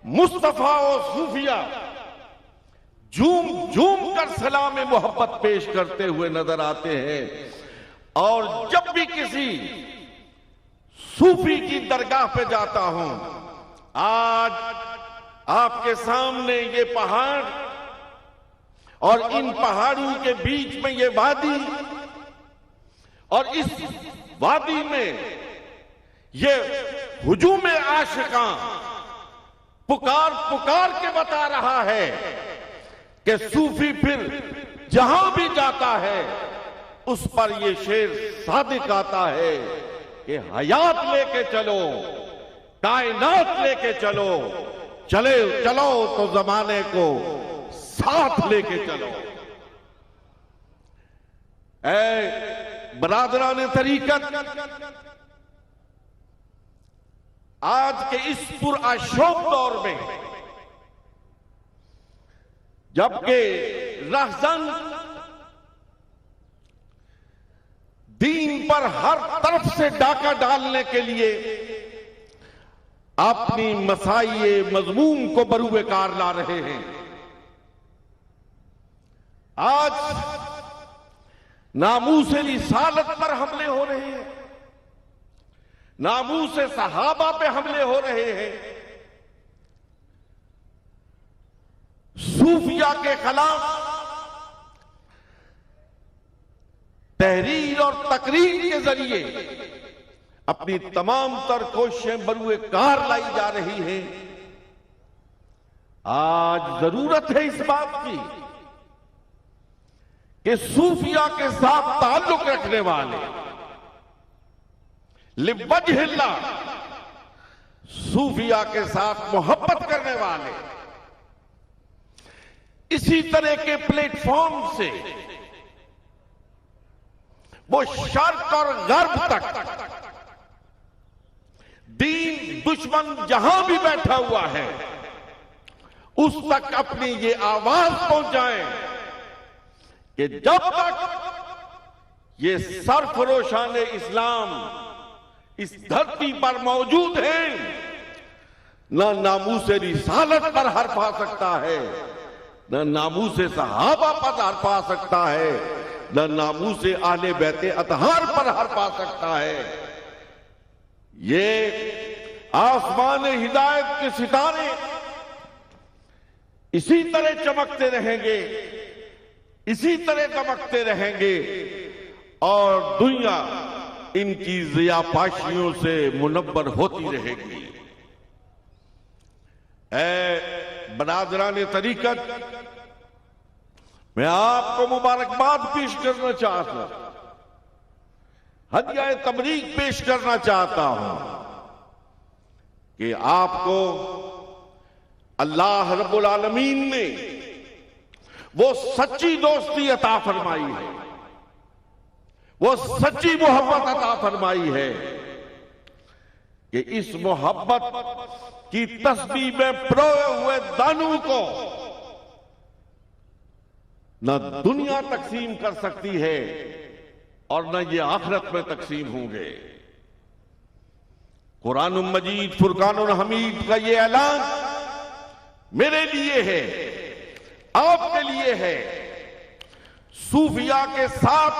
مصطفیٰ و صوفیہ جھوم جھوم کر سلام محبت پیش کرتے ہوئے نظر آتے ہیں، اور جب بھی کسی صوفی کی درگاہ پہ جاتا ہوں، آج آپ کے سامنے یہ پہاڑ اور ان پہاڑوں کے بیچ میں یہ وادی، اور اس وادی میں یہ ہجوم عاشقاں پکار پکار کے بتا رہا ہے کہ صوفی پھر جہاں بھی جاتا ہے اس پر یہ شعر صادق آتا ہے کہ حیات لے کے چلو، کائنات لے کے چلو، چلو تو زمانے کو ساتھ لے کے چلو۔ اے برادران طریقت، آج کے اس پرآشوب دور میں جبکہ رہزن دین پر ہر طرف سے ڈاکہ ڈالنے کے لیے اپنی مسائی مضموم کو بروئے کار لا رہے ہیں، آج ناموس رسالت پر حملے ہو رہے ہیں، ناموس صحابہ پہ حملے ہو رہے ہیں، صوفیہ کے خلاف تحریر اور تقریر کے ذریعے اپنی تمام تر کوششیں بروئے کار لائی جا رہی ہیں۔ آج ضرورت ہے اس بات کی کہ صوفیہ کے ساتھ تعلق رکھنے والے، لوجہ اللہ صوفیہ کے ساتھ محبت کرنے والے اسی طرح کے پلیٹ فارم سے وہ شرق اور غرب تک دین دشمن جہاں بھی بیٹھا ہوا ہے اس تک اپنی یہ آواز پہنچائیں کہ جب تک یہ سرفروشان اسلام اس دھرتی پر موجود ہیں، نہ ناموس رسالت پر حرف آ سکتا ہے، نہ ناموس صحابہ پر حرف آ سکتا ہے، نہ ناموس اہل بیت اطہار پر حرف آ سکتا ہے۔ یہ آسمان ہدایت کے ستارے اسی طرح چمکتے رہیں گے، اسی طرح دمکتے رہیں گے، اور دنیا ان کی ضیاء پاشیوں سے منور ہوتی رہے گی۔ اے برادران طریقت، میں آپ کو مبارکباد پیش کرنا چاہتا ہوں، ہدیہ تبریک پیش کرنا چاہتا ہوں کہ آپ کو اللہ رب العالمین نے وہ سچی دوستی عطا فرمائی ہے، وہ سچی محبت عطا فرمائی ہے کہ اس محبت کی تسبیح میں پروئے ہوئے دانوں کو نہ دنیا تقسیم کر سکتی ہے اور نہ یہ آخرت میں تقسیم ہوں گے۔ قرآن مجید فرقان الحمید کا یہ اعلان میرے لیے ہے، آپ کے لیے ہے، صوفیہ کے ساتھ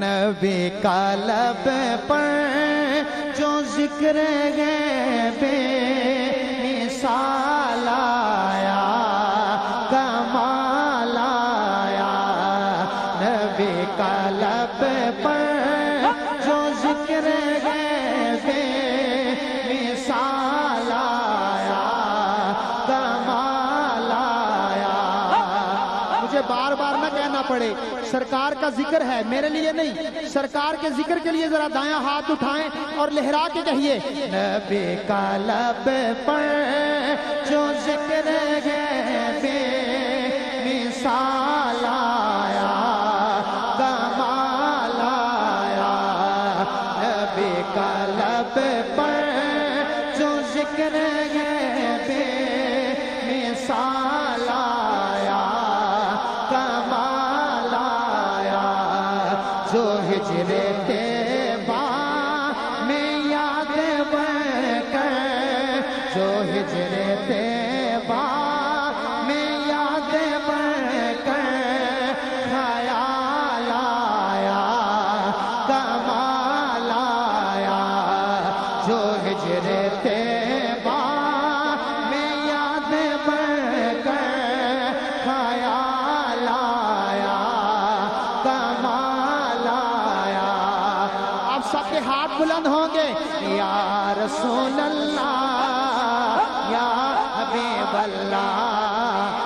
نبی کا لب پر جو ذکر ہے بے مثال آیا کمال آیا نبی کا لب پر جو ذکر ہے بے مثال آیا کمال آیا مجھے بار بار نہ کہنا پڑے سرکار کا ذکر ہے میرے لیے نہیں سرکار کے ذکر کے لیے ذرا دایاں ہاتھ اٹھائیں اور لہرا کے کہیے نبی کا لب پر جو ذکر ہے بے مثال آیا کمال آیا نبی کا لب پر جو ذکر ہے بے مثال آیا کمال آیا جو ہجر طیبہ میں یاد بن کر جو ہجر طیبہ میں یاد بن کر خیال آیا کمال آیا جو ہجر طیبہ میں یاد بن کر خیال آیا کمال آیا آپ سب کے ہاتھ بلند ہوں گے یا رسول اللہ یا حبیب اللہ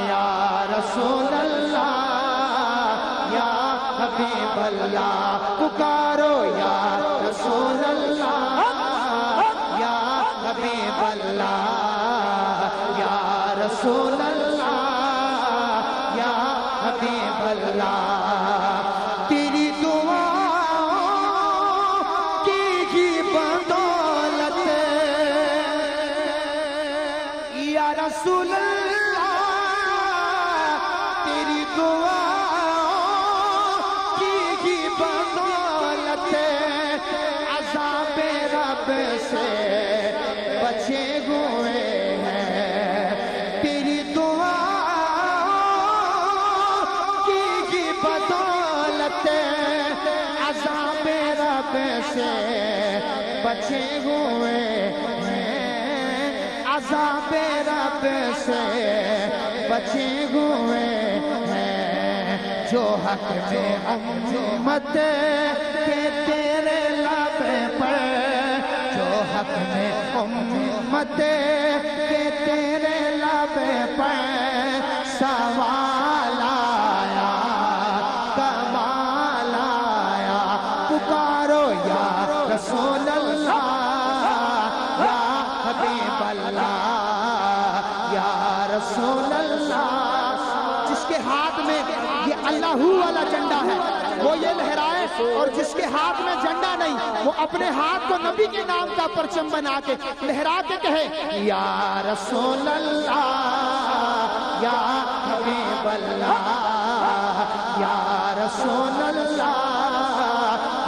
یا رسول اللہ یا حبیب اللہ پکارو یا رسول اللہ یا حبیب اللہ یا رسول اللہ یا حبیب اللہ تیری دعاؤں کی ہی بدولت یا رسول اللہ تیری دعاؤں کی ہی بدولت عذاب رب سے بچے ہوئے ہیں تیری دعاؤں کی ہی بدولت عذاب رب سے بچے ہوئے ہیں عذاب رب سے بچے ہوئے ہیں جو حق میں امت کے تیرے لب پر جو حق میں امت کے تیرے لب پر سوال آیا کمال آیا پکارو یا رسول اللہ یا حبیب اللہ یا رسول اللہ جس کے ہاتھ میں یہ اللہ والا جھنڈا ہے وہ یہ لہرائے اور جس کے ہاتھ میں جھنڈا نہیں وہ اپنے ہاتھ کو نبی کے نام کا پرچم بنا کے لہرا کے کہے یا رسول اللہ یا حبیب اللہ یا رسول اللہ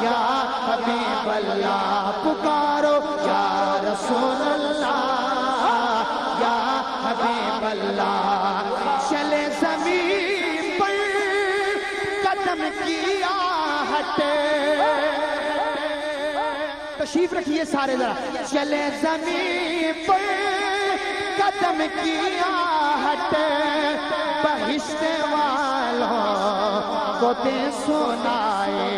یا حبیب اللہ پکارو یا رسول اللہ یا حبیب اللہ چلے زمین پر قدم کیا ہٹے تشریف رکھیے سارے ذرا چلے زمین پر قدم کیا ہٹے بہشت والوں کو دے سنائے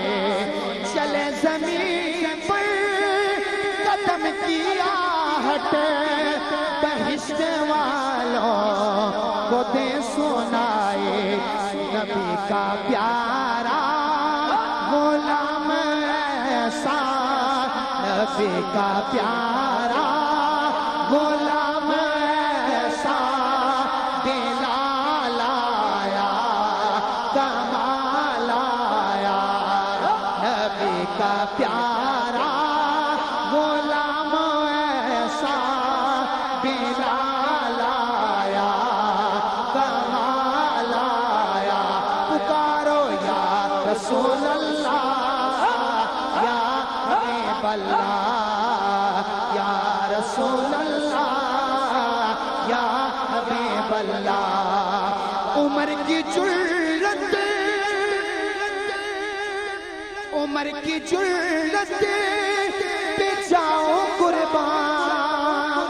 چلے زمین پر قدم کیا ہٹے بہشت والوں کو دے سنائے نبی کا پیارا غلام ایسا نبی کا پیارا غلام ایسا دلال آیا کمال آیا نبی کا پیارا غلام ایسا دلال آیا کمال آیا پکارو یا رسول اللہ یا حبیب اللہ یا رسول اللہ یا حبیب اللہ عمر کی جرت عمر کی جرت پہ جاؤ قربان،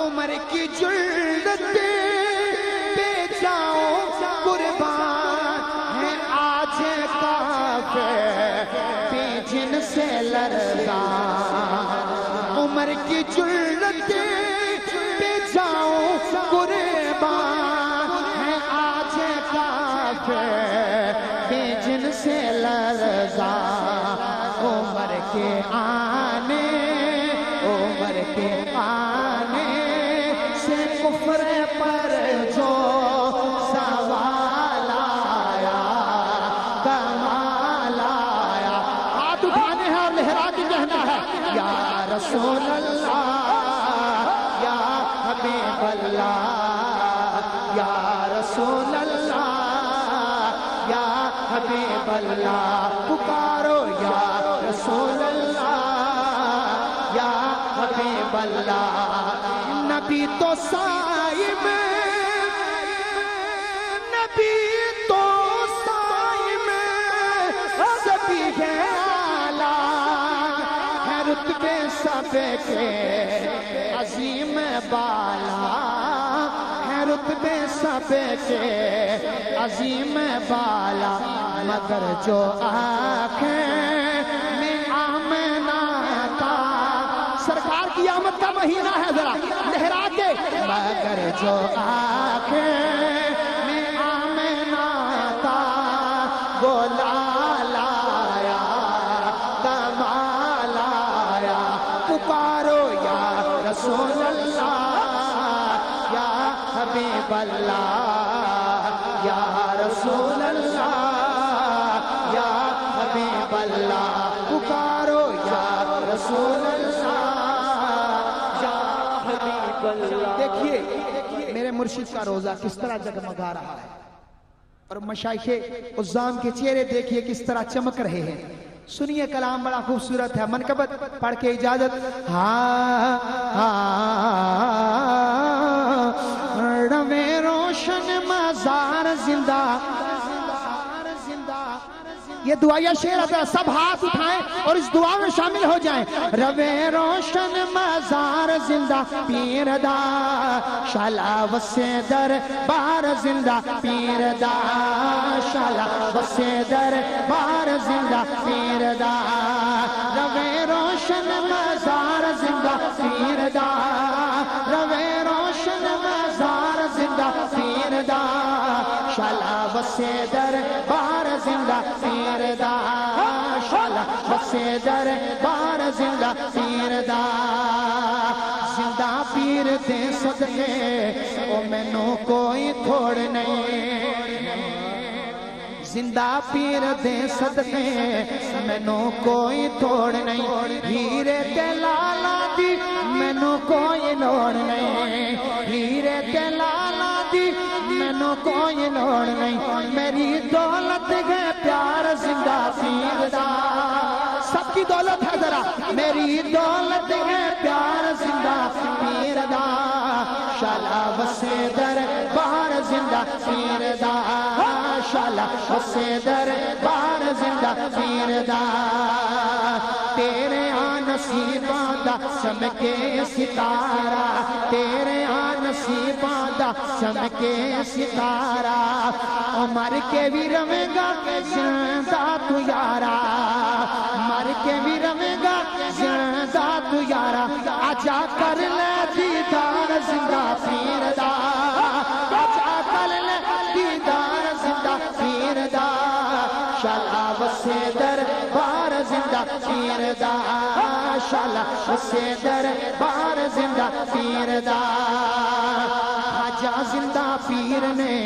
عمر کی جرت پہ جاؤ قربان، ہے آج کافر پہ جن سے لرزان، عمر کی جرت پہ جاؤ قربان، ہے آج کافر پہ جن سے لرزان، عمر کے آنے، عمر کے آنے سے کفر پر جو سوال آیا، کمال آیا، ہاتھ اٹھانے ہیں اور لہرا کے کہنا ہے یا رسول اللہ، یا حبیب اللہ، یا رسول اللہ، یا حبیب اللہ، پکارو یا رسول اللہ، یا حبیب اللہ، نبی تو صائم، نبی تو صائم، سبھی ہے اعلیٰ، ہے رتبے سب کے عظیم بالا، ہے رتبے سب کے عظیم بالا، مگر جو آنکھیں میں آمنہ تھا، سرکار کی آمد کا مہینہ ہے ذرا لہرا کے، مگر جو آنکھیں میں آمنہ تھا، وہ لال آیا، کمال آیا، پکارو یا رسول اللہ، یا حبیب اللہ، یا رسول اللہ، یا حبیب اللہ، پکارو یا رسول اللہ، یا حبیب اللہ۔ دیکھیے میرے مرشد کا روزہ کس طرح جگمگا رہا ہے، اور مشائخ عظام کے چہرے دیکھیے کس طرح چمک رہے ہیں۔ سنیے کلام بڑا خوبصورت ہے، منقبت پڑھ کے اجازت۔ ہاں روے روشن مزار زندہ، یہ دعائیہ شعر ہے، سب ہاتھ اٹھائیں اور اس دعا میں شامل ہو جائیں۔ روے روشن مزار زندہ، پیر دا شالا وسے در بار زندہ، پیر دا شالا وسے در بار زندہ، پیر دا روے روشن مزار زندہ، پیر دا روے روشن مزار زندہ، پیر دا شالا وسے در بار زندہ، پیر دا شالا وسے در بار زندہ، پیر دا زندہ پیر دے صدقے او مینوں کوئی تھوڑ نہیں، زندہ پیر دے صدقے مینوں کوئی توڑ نہیں، ہیرے تے لالا دی مینوں کوئی لوڑ نہیں، ہیرے تے لالا دی مینوں کوئی لوڑ نہیں، میری دولت ہے پیار زندہ پیر دا، سب کی دولت ہے ذرا، میری دولت ہے پیار زندہ پیر دا، شالا وسے در بار زندہ پیر دا، شالا وسے در بار زندہ پیر دا، تیرے نصیباں دا چمکے ستارہ، تیرے نصیباں دا چمکے ستارہ، مر کے بھی رہے گا زندہ تو یارا، مر کے بھی رہے گا زندہ تو یارا، آجا کر لے دیدار زندہ پیر دا، آجا کر لے دیدار زندہ پیر دا، شالا وسے در بار زندہ پیر دا، شالا وسے در بار زندہ پیر دا، خواجہ زندہ پیر نے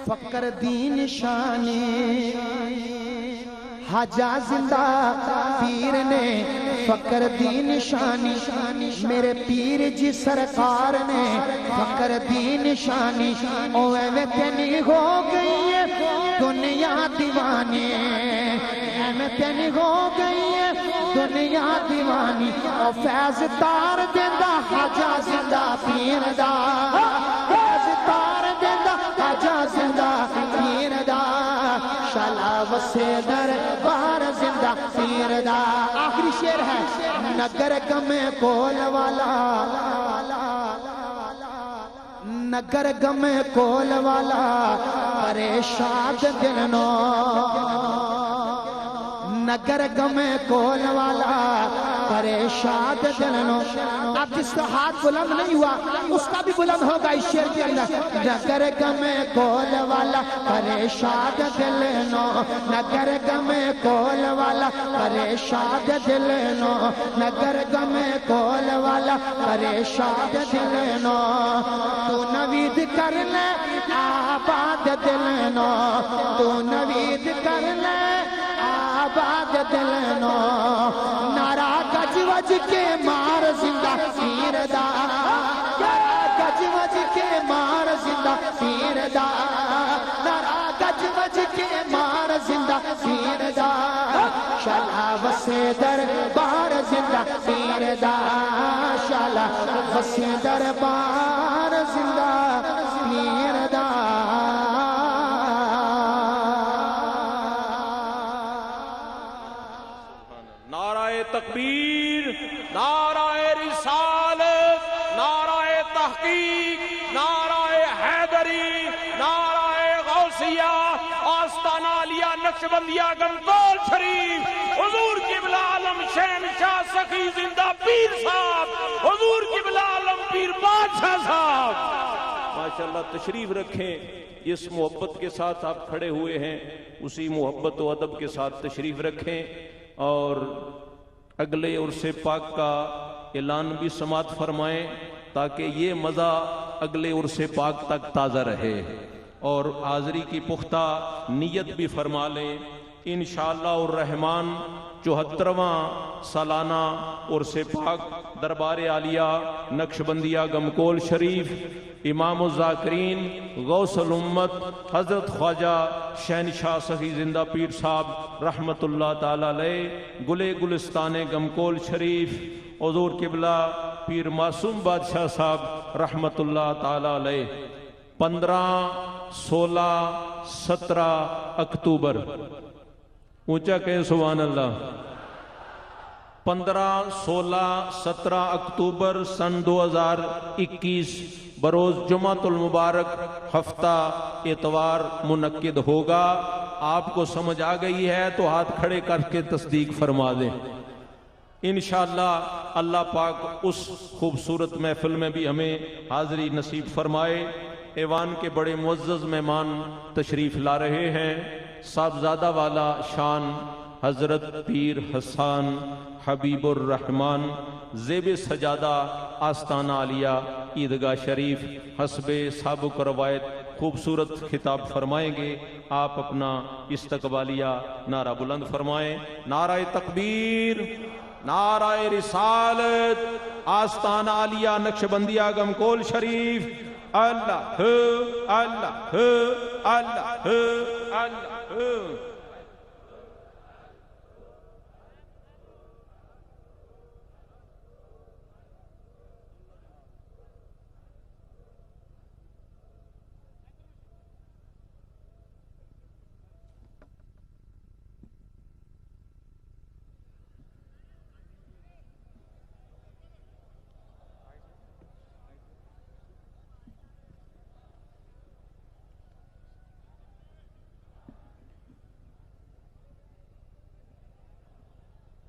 فقر دی نشانی، خواجہ زندہ پیر نے فقر دی نشانی، میرے پیر جی سرکار نے فقر دی نشانی، اوے میں تینی ہو گئی ہے دنیا دیوانی، میں تینی ہو گئی ہے دنیا دیوانی، او فیض تار دیندہ خواجہ زندہ پیر دا، فیض تار دیندہ خواجہ زندہ پیر دا، شالا وسے وسے دربار زندہ پیر دا آخری شعر ہے نگر گم کول والا نگر گم کول والا پریشان دل نو نگر گم کول والا پریشان دل نو اب جس کا ہاتھ بلند نہیں ہوا اس کا بھی بلند ہوگا اس شعر کے اندر نگر گم کول والا پریشان دل نو نگر گم کول والا پریشان دل نو نگر گم کول والا پریشان دل نو تو نوید کر لے آباد دل نو تو نوید کر لے آباد دل نو نعرہ گج وج کے مار زندہ پیر دا گج وج کے مار زندہ پیر دا نعرہ گج وج کے مار زندہ پیر دا شالا وسے دربار زندہ پیر دا شالا وسے دربار زندہ پیر دا تکبیر، نعرہ رسالت، نعرہ تحقیق، نعرہ حیدری، نعرہ غوثیہ، آستانہ علیہ نقشبندیہ گنگول شریف، حضور قبلہ عالم شہنشاہ سخی زندہ پیر صاحب، حضور قبلہ عالم پیر بادشاہ صاحب، ماشاءاللہ تشریف رکھیں۔ جس محبت کے ساتھ آپ کھڑے ہوئے ہیں اسی محبت و ادب کے ساتھ تشریف رکھیں اور اگلے عرص پاک کا اعلان بھی سماعت فرمائیں تاکہ یہ مزہ اگلے عرص پاک تک تازہ رہے اور حاضری کی پختہ نیت بھی فرما لیں۔ انشاءاللہ الرحمن 74واں سالانہ عرص پاک دربار عالیہ نقشبندیہ گمکول شریف، امام الذاکرین غوث الامت حضرت خواجہ شہنشاہ سخی زندہ پیر صاحب رحمت اللہ تعالی علیہ گلے گلستان گمکول شریف، حضور قبلہ پیر معصوم بادشاہ صاحب رحمت اللہ تعالی علیہ 15، 16، 17 اکتوبر، اونچا کہے سبحان اللہ۔ 15، 16، 17 اکتوبر سن 2021 بروز جمعۃ المبارک ہفتہ اتوار منعقد ہوگا۔ آپ کو سمجھ آ گئی ہے تو ہاتھ کھڑے کر کے تصدیق فرما دیں۔ انشاءاللہ اللہ پاک اس خوبصورت محفل میں بھی ہمیں حاضری نصیب فرمائے۔ ایوان کے بڑے معزز مہمان تشریف لا رہے ہیں۔ صاحبزادہ والا شان حضرت پیر حسان حبیب الرحمن زیب سجادہ آستانہ عالیہ عیدگاہ شریف حسب سابق روایت خوبصورت خطاب فرمائیں گے۔ آپ اپنا استقبالیہ نعرہ بلند فرمائیں۔ نعرہ تکبیر، نعرہ رسالت، آستانہ عالیہ نقشبندیہ گمکول شریف، اللہ اللہ اللہ اللہ۔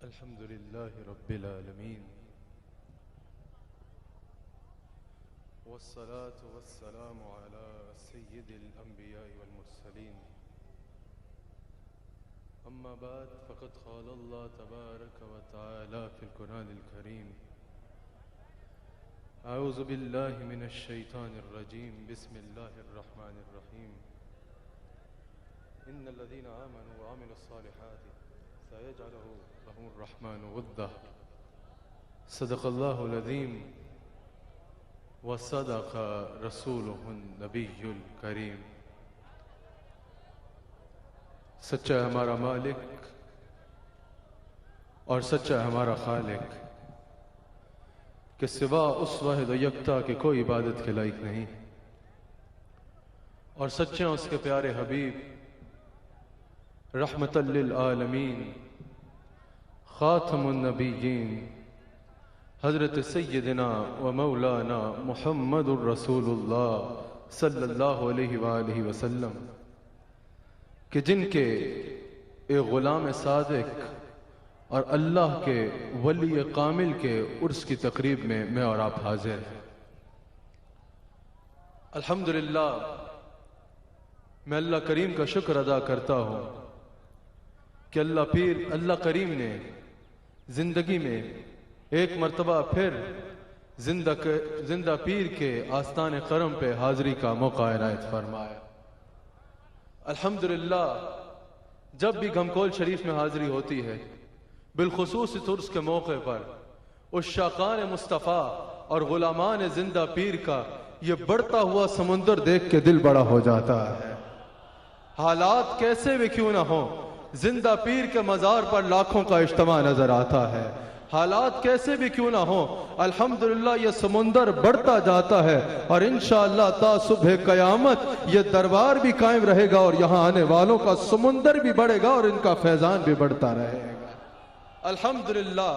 الحمد لله رب العالمين والصلاة والسلام على سيد الأنبياء والمرسلين أما بعد فقد قال الله تبارك وتعالى في القرآن الكريم أعوذ بالله من الشيطان الرجيم بسم الله الرحمن الرحيم إن الذين آمنوا وعملوا الصالحات سيجعله لهم الرحمن ودا صدق الله العظيم وصدق رسوله النبي الكريم۔ سچا ہے ہمارا مالک اور سچا ہے ہمارا خالق کہ سوا اس واحد و یکتا کے کوئی عبادت کے لائق نہیں، اور سچے ہیں اس کے پیارے حبیب رحمت للعالمین خاتم النبیین حضرت سیدنا و مولانا محمد الرسول اللہ صلی اللہ علیہ وآلہ وسلم کہ جن کے ایک غلام صادق اور اللہ کے ولی کامل کے عرس کی تقریب میں میں اور آپ حاضر ہیں۔ الحمدللہ میں اللہ کریم کا شکر ادا کرتا ہوں کہ اللہ کریم نے زندگی میں ایک مرتبہ پھر زندہ پیر کے آستان کرم پہ حاضری کا موقع عنایت فرمایا۔ الحمدللہ جب بھی گھمکول شریف میں حاضری ہوتی ہے، بالخصوص عرس کے موقع پر، اس شاقان مصطفیٰ اور غلامان زندہ پیر کا یہ بڑھتا ہوا سمندر دیکھ کے دل بڑا ہو جاتا ہے۔ حالات کیسے بھی کیوں نہ ہوں، زندہ پیر کے مزار پر لاکھوں کا اجتماع نظر آتا ہے۔ حالات کیسے بھی کیوں نہ ہوں، الحمدللہ یہ سمندر بڑھتا جاتا ہے، اور انشاءاللہ تا صبح قیامت یہ دربار بھی قائم رہے گا، اور یہاں آنے والوں کا سمندر بھی بڑھے گا اور ان کا فیضان بھی بڑھتا رہے گا۔ الحمدللہ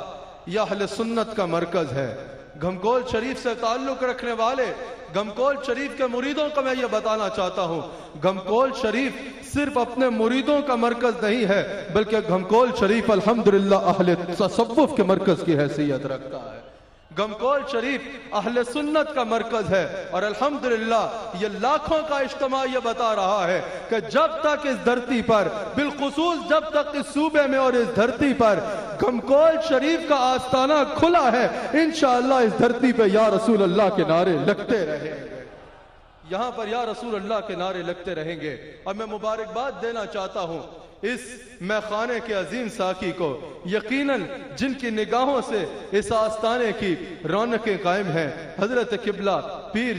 یہ اہل سنت کا مرکز ہے۔ گھمکول شریف سے تعلق رکھنے والے گھمکول شریف کے مریدوں کو میں یہ بتانا چاہتا ہوں، گھمکول شریف صرف اپنے مریدوں کا مرکز نہیں ہے، بلکہ گھمکول شریف الحمدللہ اہل تصوف کے مرکز کی حیثیت رکھتا ہے۔ گھمکول شریف اہل سنت کا مرکز ہے، اور الحمدللہ یہ لاکھوں کا اجتماع یہ بتا رہا ہے کہ جب تک اس دھرتی پر، بالخصوص جب تک اس صوبے میں اور اس دھرتی پر گھمکول شریف کا آستانہ کھلا ہے، انشاءاللہ اس دھرتی پہ یا رسول اللہ کے نعرے لگتے رہیں گے، یہاں پر یا رسول اللہ کے نعرے لگتے رہیں گے۔ اور میں مبارکباد دینا چاہتا ہوں اس میخانے کے عظیم ساقی کو، یقیناً جن کی نگاہوں سے اس آستانے کی رونقیں قائم ہیں، حضرت قبلہ پیر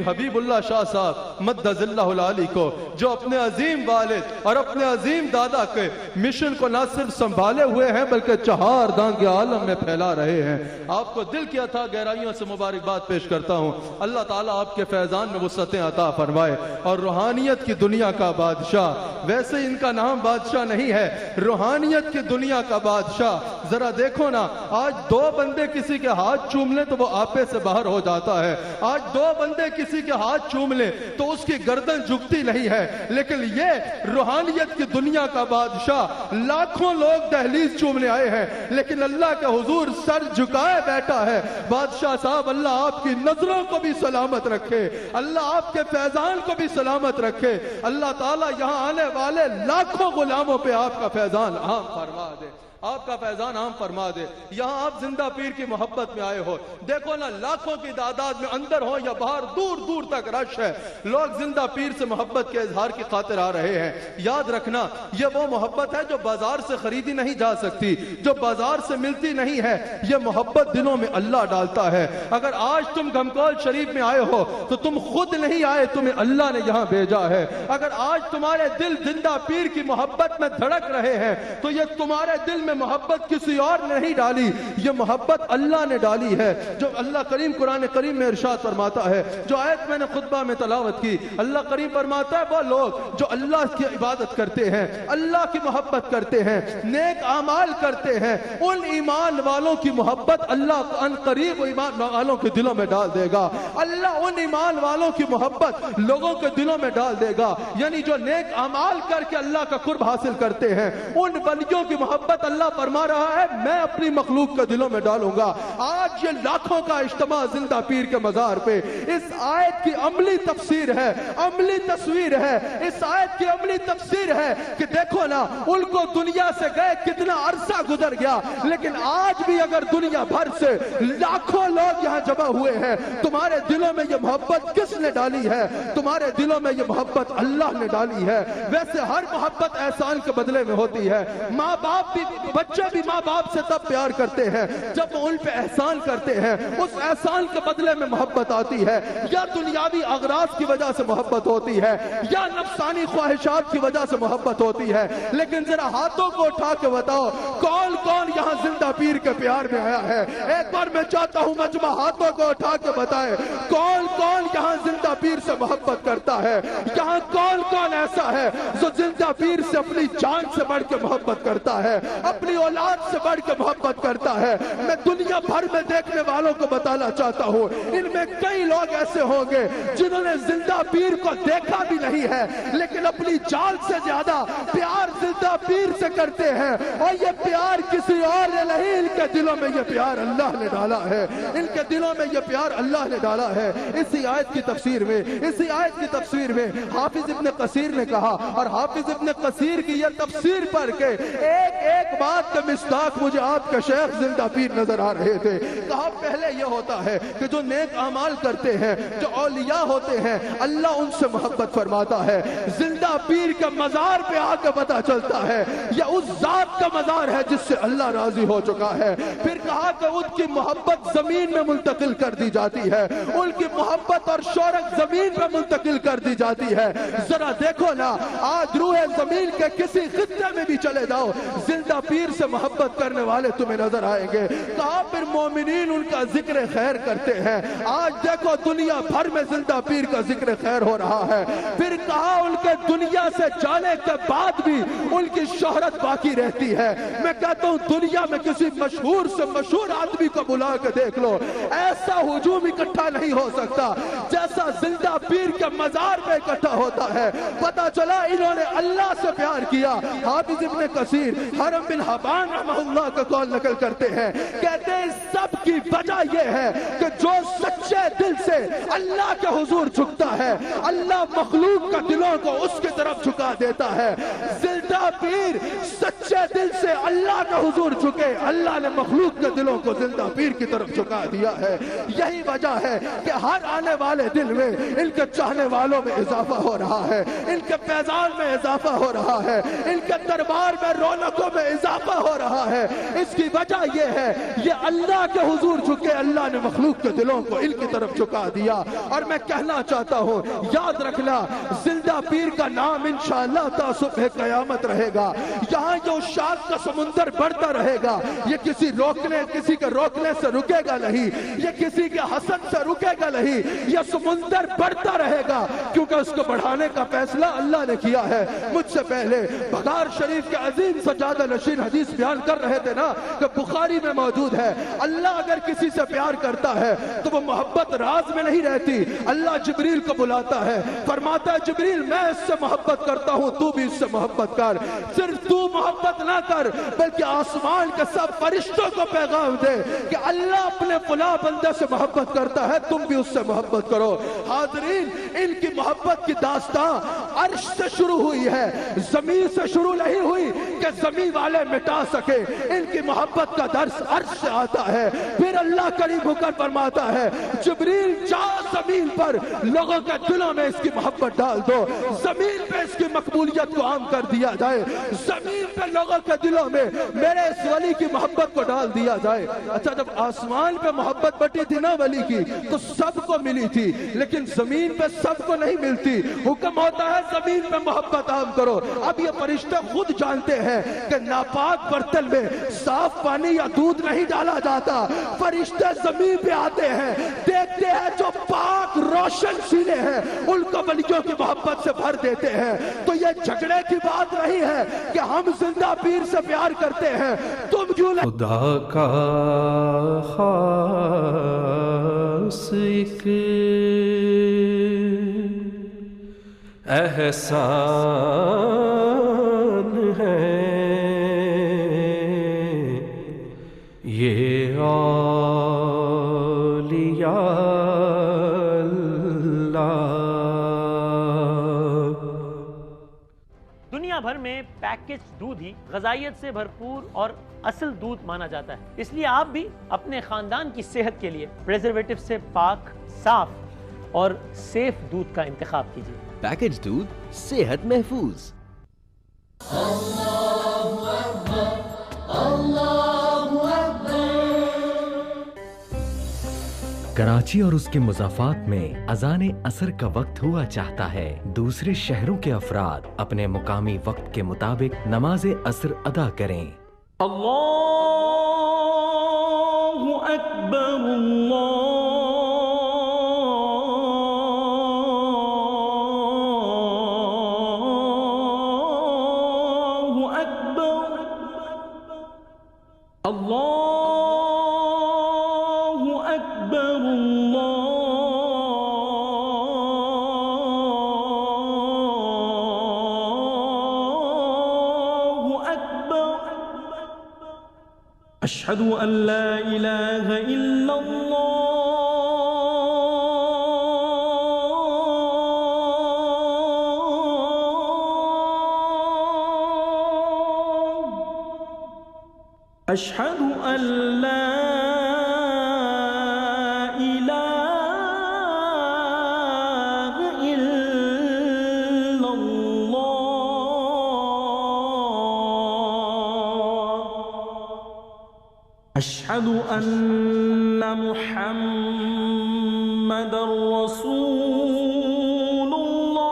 حبیب اللہ شاہ صاحب مدد اللہ العالی کو، جو اپنے عظیم والد اور اپنے عظیم دادا کے مشن کو نہ صرف سنبھالے ہوئے ہیں بلکہ چہار دانگ عالم میں پھیلا رہے ہیں۔ آپ کو دل کی عطا گہرائیوں سے مبارکباد پیش کرتا ہوں۔ اللہ تعالیٰ آپ کے فیضان میں وسعتیں عطا فرمائے، اور روحانیت کی دنیا کا بادشاہ، ویسے ان کا نام بادشاہ نہیں ہے، روحانیت کی دنیا کا بادشاہ۔ ذرا دیکھو نا، آج دو بندے کسی کے ہاتھ چوم لیں تو وہ آپے سے باہر ہو جاتا ہے، آج دو بندے کسی کے ہاتھ چوم لیں تو اس کی گردن جھکتی نہیں ہے، لیکن یہ روحانیت کی دنیا کا بادشاہ، لاکھوں لوگ دہلیز چومنے آئے ہیں لیکن اللہ کے حضور سر جھکائے بیٹھا ہے۔ بادشاہ صاحب اللہ آپ کی نظروں کو بھی سلامت رکھے، اللہ آپ کے فیضان کو بھی سلامت رکھے، اللہ تعالیٰ یہاں آنے والے لاکھوں غلاموں پہ آپ کا فیضان عام فرما دے، آپ کا فیضان عام فرما دے۔ یہاں آپ زندہ پیر کی محبت میں آئے ہو، دیکھو نا لاکھوں کی تعداد میں اندر ہو یا باہر دور دور تک رش ہے، لوگ زندہ پیر سے محبت کے اظہار کی خاطر آ رہے ہیں۔ یاد رکھنا یہ وہ محبت ہے جو بازار سے خریدی نہیں جا سکتی، جو بازار سے ملتی نہیں ہے، یہ محبت دلوں میں اللہ ڈالتا ہے۔ اگر آج تم گھمکول شریف میں آئے ہو تو تم خود نہیں آئے، تمہیں اللہ نے یہاں بھیجا ہے۔ اگر آج تمہارے دل زندہ پیر کی محبت میں دھڑک رہے ہیں تو یہ تمہارے دل میں محبت کسی اور نے نہیں ڈالی، یہ محبت اللہ نے ڈالی ہے۔ جو اللہ کریم قرآن کریم میں ارشاد فرماتا ہے، جو آیت میں نے خطبہ میں تلاوت کی، اللہ کریم فرماتا ہے وہ لوگ جو اللہ کی عبادت کرتے ہیں، اللہ کی محبت کرتے ہیں، نیک اعمال کرتے ہیں، ان ایمان والوں کی محبت اللہ ان قریب ایمان والوں کے دلوں میں ڈال دے گا۔ اللہ ان ایمان والوں کی محبت لوگوں کے دلوں میں ڈال دے گا، یعنی جو نیک اعمال کر کے اللہ کا قرب حاصل کرتے ہیں، ان ولیوں کی محبت اللہ فرما رہا ہے میں اپنی مخلوق کے دلوں میں ڈالوں گا۔ آج یہ لاکھوں کا اجتماع زندہ پیر کے مزار پہ اس آیت کی عملی تفسیر ہے، عملی تصویر ہے، اس آیت کی عملی تفسیر ہے کہ دیکھو نا ان کو دنیا سے گئے کتنا عرصہ گزر گیا، لیکن آج بھی اگر دنیا بھر سے لاکھوں لوگ یہاں جمع ہوئے ہیں، تمہارے دلوں میں یہ محبت کس نے ڈالی ہے؟ تمہارے دلوں میں یہ محبت اللہ نے ڈالی ہے۔ ویسے ہر محبت احسان کے بدلے میں ہوتی ہے، ماں باپ بھی بچے بھی ماں باپ سے تب پیار کرتے ہیں جب وہ ان پہ احسان کرتے ہیں، اس احسان کے بدلے میں محبت آتی ہے، یا دنیاوی اغراض کی وجہ سے محبت ہوتی ہے یا نفسانی خواہشات کی وجہ سے محبت ہوتی ہے۔ لیکن ذرا ہاتھوں کو اٹھا کے بتاؤ کون کون یہاں زندہ پیر کے پیار میں آیا ہے؟ ایک بار میں چاہتا ہوں مجمع ہاتھوں کو اٹھا کے بتائے کون کون یہاں زندہ پیر سے محبت کرتا ہے؟ یہاں کون کون ایسا ہے جو زندہ پیر سے اپنی جان سے بڑھ کے محبت کرتا ہے، اپنی اولاد سے بڑھ کے محبت کرتا ہے؟ میں دنیا بھر میں دیکھنے والوں کو بتانا چاہتا ہوں ان میں کئی لوگ ایسے ہوں گے جنہوں نے زندہ پیر کو دیکھا بھی نہیں ہے لیکن اپنی جان سے زیادہ پیار زندہ پیر سے کرتے ہیں، اور یہ پیار کسی اور نے نہیں، ان کے دلوں میں یہ پیار اللہ نے ڈالا ہے، ان کے دلوں میں یہ پیار اللہ نے ڈالا ہے۔ اسی آیت کی تفسیر میں حافظ ابن کثیر نے کہا، اور حافظ ابن کثیر کی یہ تفسیر پڑھ کے ایک ایک بات کا مصداق مجھے آپ کے شیخ زندہ پیر نظر آ رہے تھے۔ کہا پہلے یہ ہوتا ہے کہ جو نیک اعمال کرتے ہیں، جو اولیاء ہوتے ہیں، اللہ ان سے محبت فرماتا ہے۔ زندہ پیر کے مزار پہ آ کے پتہ چلتا ہے یہ اس ذات کا مزار ہے جس سے اللہ راضی ہو چکا ہے۔ پھر کہا کہ ان کی محبت زمین میں منتقل کر دی جاتی ہے، ان کی محبت اور شوہرت زمین پہ منتقل کر دی جاتی ہے۔ ذرا دیکھو نا، آج روح زمین کے کسی خطے میں بھی چلے جاؤ، زندہ پیر سے محبت کرنے والے تمہیں نظر آئیں گے۔ کہا پھر مومنین ان کا ذکر خیر کرتے ہیں، آج دیکھو دنیا بھر میں زندہ پیر کا ذکر خیر ہو رہا ہے۔ پھر کہا ان کے دنیا سے جانے کے بعد بھی ان کی شہرت باقی رہتی ہے۔ میں کہتا ہوں دنیا میں کسی مشہور سے مشہور آدمی کو بلا کے دیکھ لو، ایسا ہجوم اکٹھا نہیں ہو سکتا جیسا زندہ پیر کے مزار میں اکٹھا ہوتا ہے۔ پتا چلا انہوں نے اللہ سے پیار کیا۔ حافظ ابن کثیر حرم بن حبان رحمہ اللہ کا قول نقل کرتے ہیں، کہتے ہیں سب کی وجہ یہ ہے کہ جو سچے دل سے اللہ کے حضور جھکتا ہے، اللہ مخلوق کا دلوں کو اس کی طرف جھکا دیتا ہے۔ زندہ پیر سچے دل سے اللہ کا حضور جھکے، اللہ نے مخلوق کے دلوں کو زندہ پیر کی طرف جھکا دیا ہے۔ یہی وجہ ہے کہ ہر آنے والے دل میں ان کے چاہنے والوں میں اضافہ ہو رہا ہے، ان کے فیضان میں اضافہ ہو رہا ہے، ان کے دربار میں رونقوں میں اضافہ ہو رہا ہے۔ اس کی وجہ یہ ہے یہ اللہ کے حضور جھکے، اللہ نے مخلوق کے دلوں کو ان کی طرف جھکا دیا۔ اور میں کہنا چاہتا ہوں یاد رکھنا زندہ پیر کا نام انشاءاللہ تا صبح قیامت رہے گا، یہاں جو اشاعت کا سمندر بڑھتا رہے گا، یہ کسی کے روکنے سے رکے گا نہیں، یہ کسی کے حسد سے رکے گا نہیں، یہ سمندر بڑھتا رہے گا کیونکہ اس کو بڑھانے کا فیصلہ اللہ نے کیا ہے۔ مجھ سے پہلے بغار شریف کے عظیم سجادہ نشین حدیث بیان کر رہے تھے نا کہ بخاری میں موجود ہے، اللہ اگر کسی سے پیار کرتا ہے تو وہ محبت راز میں نہیں رہتی، اللہ جبریل کو بلاتا ہے، فرماتا ہے جبریل میں اس سے محبت کرتا ہوں، تو بھی اس سے محبت کر۔ صرف تو محبت نہ کر بلکہ آسمان کے سب فرشتوں کو پیغام دے کہ اللہ اپنے فلاں بندے سے محبت کرتا ہے، تم بھی اس سے محبت کرو۔ حاضرین، ان کی محبت کی داستان عرش سے شروع ہوئی ہے، زمین سے شروع نہیں ہوئی کہ زمین والے مٹا سکے۔ ان کی محبت کا درس عرش سے آتا ہے، پھر اللہ قریب ہو کر فرماتا ہے جبریل جاؤ زمین پر لوگوں کے دلوں میں اس کی محبت ڈال دو، زمین پہ اس کی مقبولیت کو عام کر دیا جائے، زمین پہ لوگوں کے دلوں میں میرے اس ولی کی محبت کو ڈال دیا جائے۔ اچھا جب آسمان پہ محبت بٹی تھی نا ولی کی تو سب کو ملی تھی، لیکن زمین پہ سب کو نہیں ملتی، حکم ہوتا ہے زمین پہ محبت عام کرو۔ اب یہ فرشتے خود جانتے ہیں کہ ناپاک برتن میں صاف پانی یا دودھ نہیں ڈالا جاتا، فرشتے زمین پہ آتے ہیں، دیکھتے ہیں جو پاک روشن سینے ہیں ان کو ولیوں کی محبت سے بھر دیتے ہیں۔ تو یہ جھگڑے کی بات نہیں ہے کہ ہم زندہ پیر سے پیار کرتے ہیں، تم کیوں نہیں؟ خدا کا خاص ایک احسان ہے یہ اولیاء دنیا بھر میں پیکج دودھ ہی غذائیت سے بھرپور اور اصل دودھ مانا جاتا ہے، اس لیے آپ بھی اپنے خاندان کی صحت کے لیے پریزرویٹو سے پاک، صاف اور سیف دودھ کا انتخاب کیجیے۔ پیکج دودھ صحت محفوظ۔ کراچی اور اس کے مضافات میں اذان عصر کا وقت ہوا چاہتا ہے۔ دوسرے شہروں کے افراد اپنے مقامی وقت کے مطابق نماز عصر ادا کریں۔ اللہ اکبر أشهد أن لا إله إلا الله أشهد أن لا إله إلا الله أشهد أن محمد رسول الله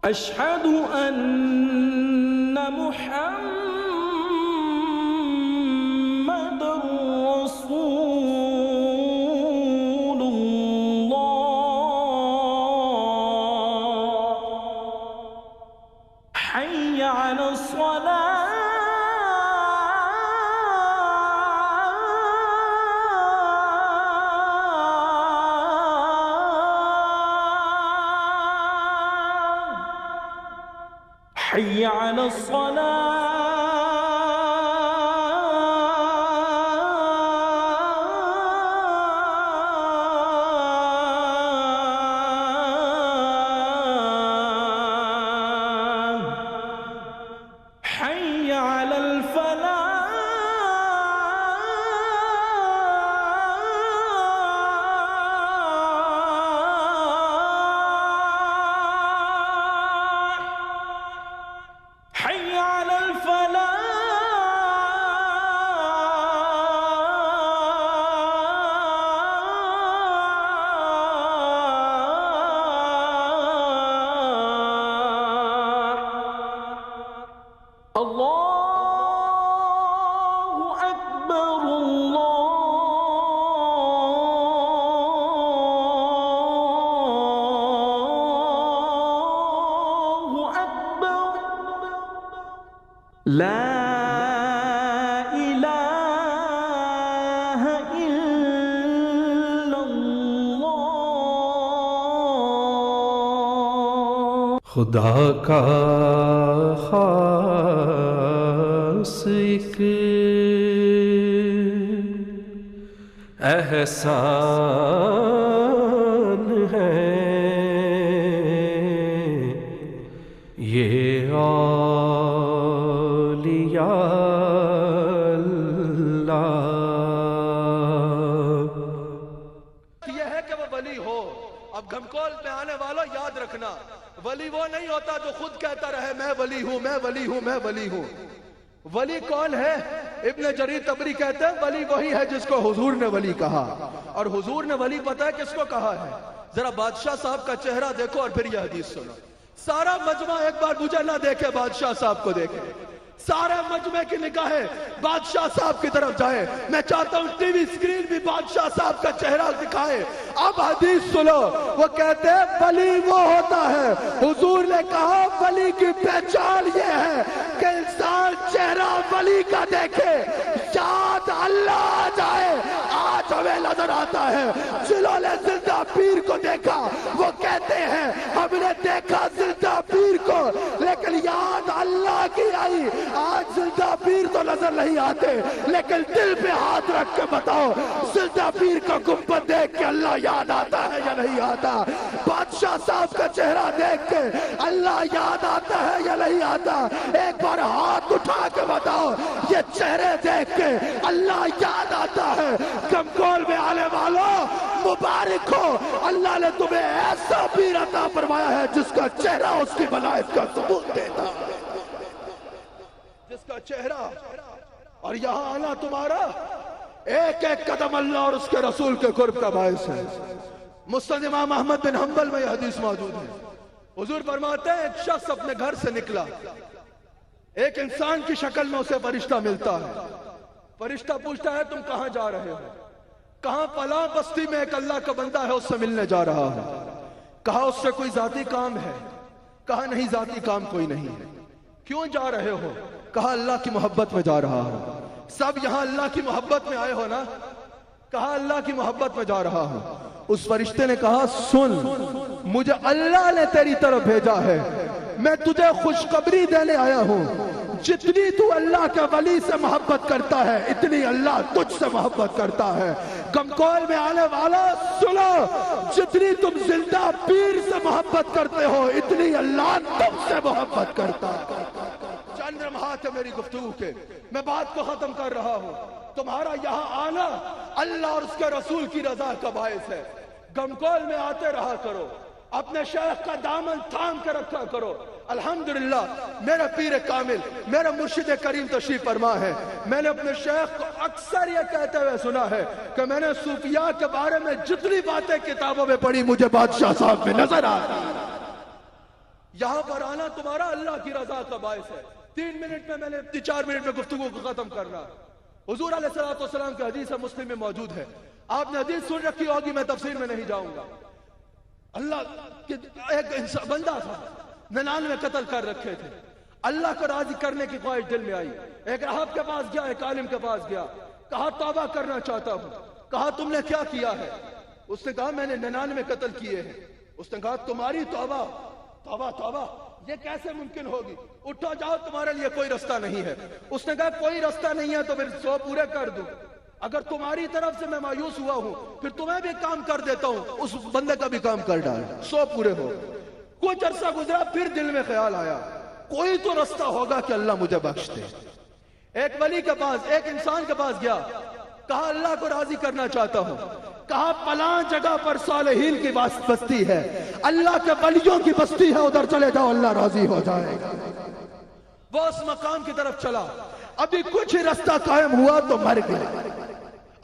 أشهد أن محمد رسول الله حي على الصلاة حي على الصلاة حي على الفلاح حي على الفلاح الله أكبر الله أكبر لا إله إلا الله خدا کا خاص ایک احسان ہے یہ اولیاء اللہ۔ یہ ہے کہ وہ ولی ہو۔ اب گھمکول میں آنے والوں یاد رکھنا، ولی وہ نہیں ہوتا جو خود کہتا رہے میں ولی ہوں میں ولی ہوں میں ولی ہوں۔ ولی کون ہے؟ ابن جریر طبری کہتے ہیں ولی وہی ہے جس کو حضور نے ولی کہا۔ اور حضور نے ولی پتہ ہے کس کو کہا ہے؟ ذرا بادشاہ صاحب کا چہرہ دیکھو اور پھر یہ حدیث سنو۔ سارا مجمع ایک بار مجھے نہ دیکھے، بادشاہ صاحب کو دیکھے۔ سارے مجمع کی نگاہیں بادشاہ صاحب کی طرف جائے۔ میں چاہتا ہوں ٹی وی سکرین بھی بادشاہ صاحب کا چہرہ دکھائے۔ اب حدیث سنو، وہ کہتے ہیں ولی وہ ہوتا ہے، حضور نے کہا ولی کی پہچان یہ ہے کہ انسان چہرہ ولی کا دیکھے، یاد اللہ آ جائے۔ آج ہمیں نظر آتا ہے جنہوں نے زندہ پیر کو دیکھا وہ کہتے ہیں ہم نے دیکھا زندہ پیر کو، لیکن یاد اللہ کی آئی۔ آج زندہ پیر تو نظر نہیں آتے، لیکن دل پہ ہاتھ رکھ کے بتاؤ زندہ پیر کا گنبد دیکھ کے اللہ یاد آتا ہے یا نہیں آتا؟ بادشاہ صاحب کا چہرہ دیکھ کے اللہ یاد آتا ہے یا نہیں آتا؟ ایک بار ہاتھ اٹھا کے بتاؤ یہ چہرے دیکھ کے اللہ یاد آتا ہے۔ گھمکول میں آنے والوں مبارک ہو، اللہ نے تمہیں ایسا پیر عطا فرمایا ہے جس کا چہرہ اس کی ولایت کا ثبوت دیتا ہے۔ جس کا چہرہ اور یہاں آنا تمہارا ایک ایک قدم اللہ اور اس کے رسول کے قرب کا باعث ہے. مسند امام احمد بن حنبل میں یہ حدیث موجود ہے. حضور فرماتے ہیں ایک شخص اپنے گھر سے نکلا, ایک انسان کی شکل میں اسے فرشتہ ملتا ہے. فرشتہ پوچھتا ہے تم کہاں جا رہے ہو؟ کہاں فلاں بستی میں ایک اللہ کا بندہ ہے اس سے ملنے جا رہا ہوں. کہا اس سے کوئی ذاتی کام ہے؟ کہا نہیں ذاتی کام کوئی نہیں ہے. کیوں جا رہے ہو؟ کہا اللہ کی محبت میں جا رہا ہوں. سب یہاں اللہ کی محبت میں آئے ہو نا؟ کہا اللہ کی محبت میں جا رہا ہوں. اس فرشتے نے کہا سن, مجھے اللہ نے تیری طرف بھیجا ہے, میں تجھے خوشخبری دینے آیا ہوں. جتنی تو اللہ کے ولی سے محبت کرتا ہے اتنی اللہ تجھ سے محبت کرتا ہے. کمکول میں آنے والا سنو, جتنی تم زندہ پیر سے محبت کرتے ہو اتنی اللہ تم سے محبت کرتا ہے. چند لمحات ہے میری گفتگو کے, میں بات کو ختم کر رہا ہوں. تمہارا یہاں آنا اللہ اور اس کے رسول کی رضا کا باعث ہے. گمکول میں آتے رہا کرو, اپنے شیخ کا دامن تھام کے رکھا کرو. الحمدللہ میرا پیر کامل, میرا مرشد کریم تشریف فرما ہے. میں نے اپنے شیخ کو اکثر یہ کہتے ہوئے سنا ہے کہ میں نے صوفیاء کے بارے میں جتنی باتیں کتابوں میں پڑھی مجھے بادشاہ صاحب میں نظر آ رہی. یہاں پر آنا تمہارا اللہ کی رضا کا باعث ہے. 3 منٹ میں میں نے 4 منٹ میں گفتگو کو ختم کرنا. حضور علیہ السلام کی حدیث مسلم میں موجود ہے. آپ نے حدیث سن رکھی ہوگی, میں تفسیر میں نہیں جاؤں گا. اللہ ایک بندہ تھا, 99 قتل کر رکھے تھے. اللہ کو راضی کرنے کی خواہش دل میں آئی. ایک راہب کے پاس گیا, ایک عالم کے پاس گیا, کہا توبہ کرنا چاہتا ہوں. کہا تم نے کیا کیا ہے؟ اس نے کہا میں نے 99 قتل کیے ہیں. اس نے کہا تمہاری توبہ توبہ توبہ یہ کیسے ممکن ہوگی؟ اٹھو جاؤ, تمہارے لیے کوئی رستہ نہیں ہے. اس نے کہا کوئی رستہ نہیں ہے تو پھر 100 پورے کر دوں. اگر تمہاری طرف سے میں مایوس ہوا ہوں پھر تمہیں بھی کام کر دیتا ہوں. اس بندے کا بھی کام کر ڈال, 100 پورے ہو. کچھ عرصہ گزرا, پھر دل میں خیال آیا کوئی تو رستہ ہوگا کہ اللہ مجھے بخش دے. ایک ولی کے پاس, ایک انسان کے پاس گیا, کہا اللہ کو راضی کرنا چاہتا ہوں. کہا فلاں جگہ پر صالحین کی بستی ہے, اللہ کے ولیوں کی بستی ہے, ادھر چلے جاؤ اللہ راضی ہو جائے گا. وہ اس مقام کی طرف چلا, ابھی کچھ ہی رستہ قائم ہوا تو مر گئے.